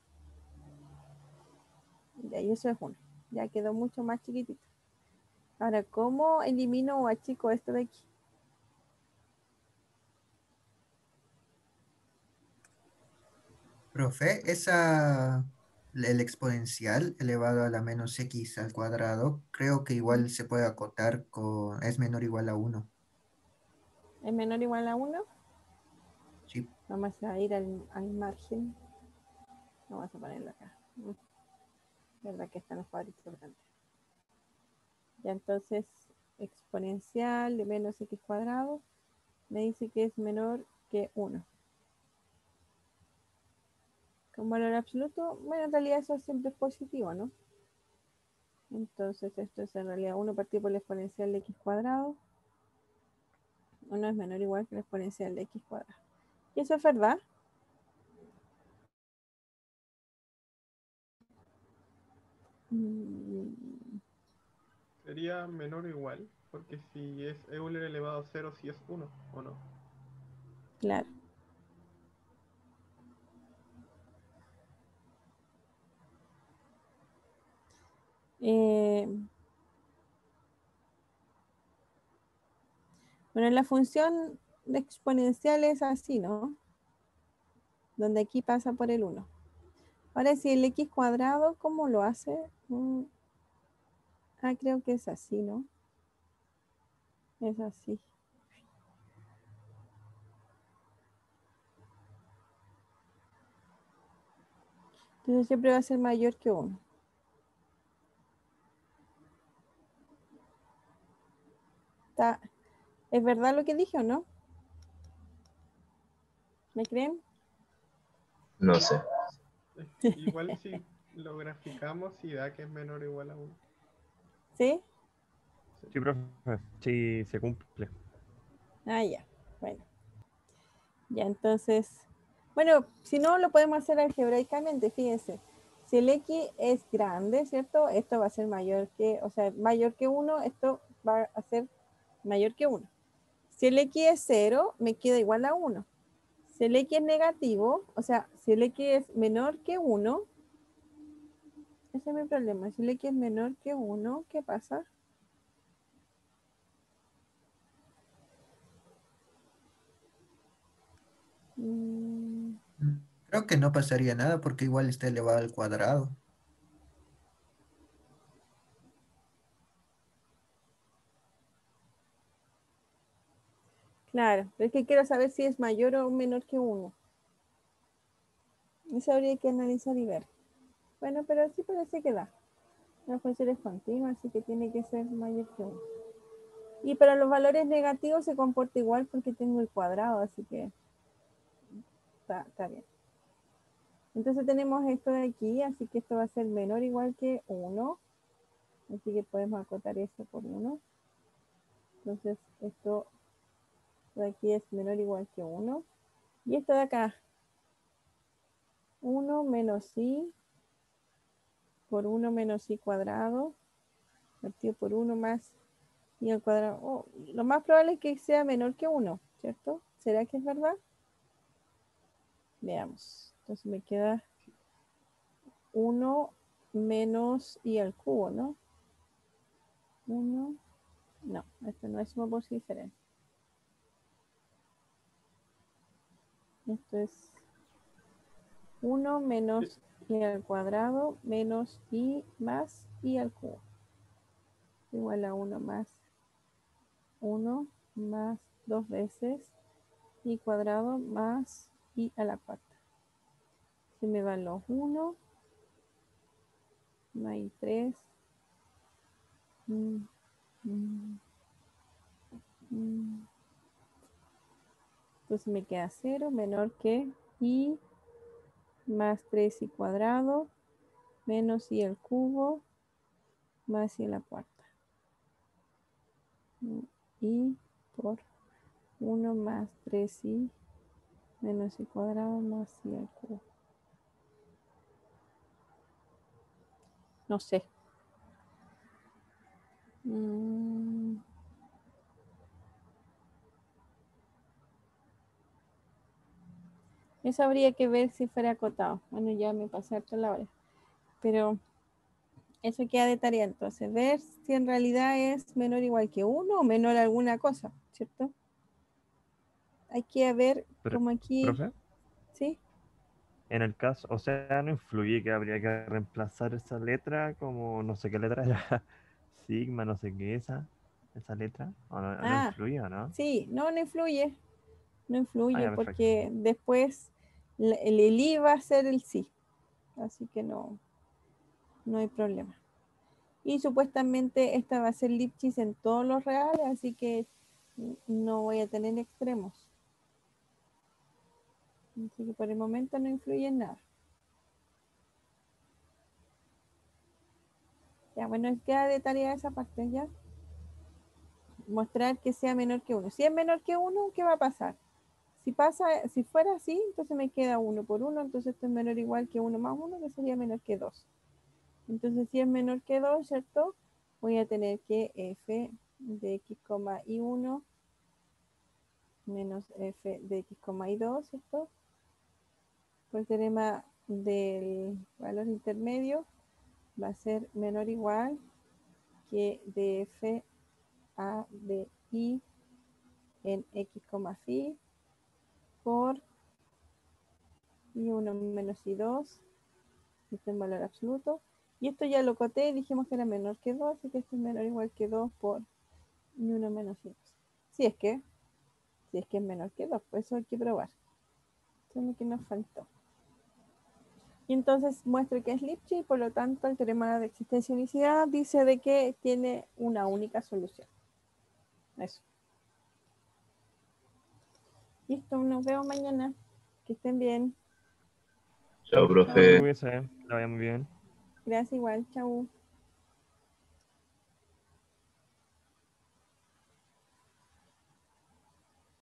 Ya, y eso es 1. Ya quedó mucho más chiquitito. Ahora, ¿cómo elimino o achico esto de aquí? profe, el exponencial elevado a la menos x al cuadrado, creo que igual se puede acotar con, es menor o igual a 1. ¿Es menor o igual a 1? Sí, Vamos a ir al margen. Vamos a ponerlo acá. ¿Verdad que están los cuadritos grandes? Ya entonces, exponencial de menos x cuadrado me dice que es menor que 1. Con valor absoluto, bueno, en realidad eso siempre es positivo, ¿no? Entonces esto es en realidad 1 partido por la exponencial de x cuadrado. 1 es menor o igual que la exponencial de x cuadrado. ¿Y eso es verdad? Mm, Sería menor o igual, porque si es Euler elevado a 0, si es 1 o no. claro. Eh, bueno, la función exponencial es así, ¿no? Donde aquí pasa por el 1. Ahora, si el x cuadrado, ¿cómo lo hace? Creo que es así, ¿no? Es así. Entonces siempre va a ser mayor que 1. ¿Es verdad lo que dije o no? ¿Me creen? No sé. Igual si lo graficamos, si da que es menor o igual a 1. ¿Sí? Sí, profe, sí, se cumple. Ah, ya. Bueno, ya entonces. Bueno, si no, lo podemos hacer algebraicamente, fíjense. Si el X es grande, ¿cierto? Esto va a ser mayor que, o sea, mayor que 1, esto va a ser mayor que 1. Si el X es 0, me queda igual a 1. Si el X es negativo, o sea, si el X es menor que 1, ese es mi problema. Si el X es menor que 1, ¿qué pasa? Mm, Creo que no pasaría nada porque igual está elevado al cuadrado. claro, pero es que quiero saber si es mayor o menor que 1. Eso habría que analizar y ver. Bueno, pero sí parece que da. La función es continua, así que tiene que ser mayor que 1. Y para los valores negativos se comporta igual porque tengo el cuadrado, así que está bien. Entonces tenemos esto de aquí, así que esto va a ser menor o igual que 1. Así que podemos acotar eso por 1. Entonces esto de aquí es menor o igual que 1. Y esto de acá, 1 menos i por 1 menos i cuadrado, partido por 1 más i al cuadrado. Oh, lo más probable es que sea menor que 1, ¿cierto? ¿Será que es verdad? Veamos. Entonces me queda 1 menos i al cubo, ¿no? 1, no, esto no es suma por su diferencia. Esto es 1 menos i al cuadrado menos i más i al cubo. Igual a 1 más 1 más 2 veces i cuadrado más i a la cuarta. Se me van los 1, no hay 3. Entonces me queda 0 menor que i más 3i cuadrado menos i al cubo más i a la cuarta. I por 1 más 3i menos i cuadrado más i al cubo. No sé. Eso habría que ver si fuera acotado. Bueno, ya me pasé harto la hora. Pero eso queda de tarea. Entonces, ver si en realidad es menor o igual que 1 o menor a alguna cosa, ¿cierto? Hay que ver como aquí, Profe, ¿sí? en el caso, o sea, no influye que habría que reemplazar esa letra como no sé qué letra era, sigma, no sé qué esa letra, o no Ah, influye o no. sí, no influye. No Ah, influye ya, perfecto. porque después el i va a ser el sí. Así que no hay problema. Y supuestamente esta va a ser Lipschitz en todos los reales, así que no voy a tener extremos. Así que por el momento no influye en nada. Ya, bueno, queda de tarea esa parte ya. Mostrar que sea menor que 1. Si es menor que 1, ¿qué va a pasar? Si fuera así, entonces me queda 1 por 1, entonces esto es menor o igual que 1 más 1, que sería menor que 2. Entonces, si es menor que 2, ¿cierto? Voy a tener que f de x, y1 menos f de x, y2, ¿cierto? Por el teorema del valor intermedio va a ser menor o igual que df a de i en x, phi por i1 menos i2, esto en valor absoluto. Y esto ya lo coté y dijimos que era menor que 2, así que esto es menor o igual que 2 por i1 menos i2. Si es que es menor que 2, pues eso hay que probar. Eso es lo que nos faltó. Y entonces muestra que es Lipschitz y por lo tanto el teorema de existencia y unicidad dice de que tiene una única solución. Eso. Listo, nos vemos mañana. Que estén bien. Chao, profe. Cuídense, la vaya muy bien. Gracias igual. Chau.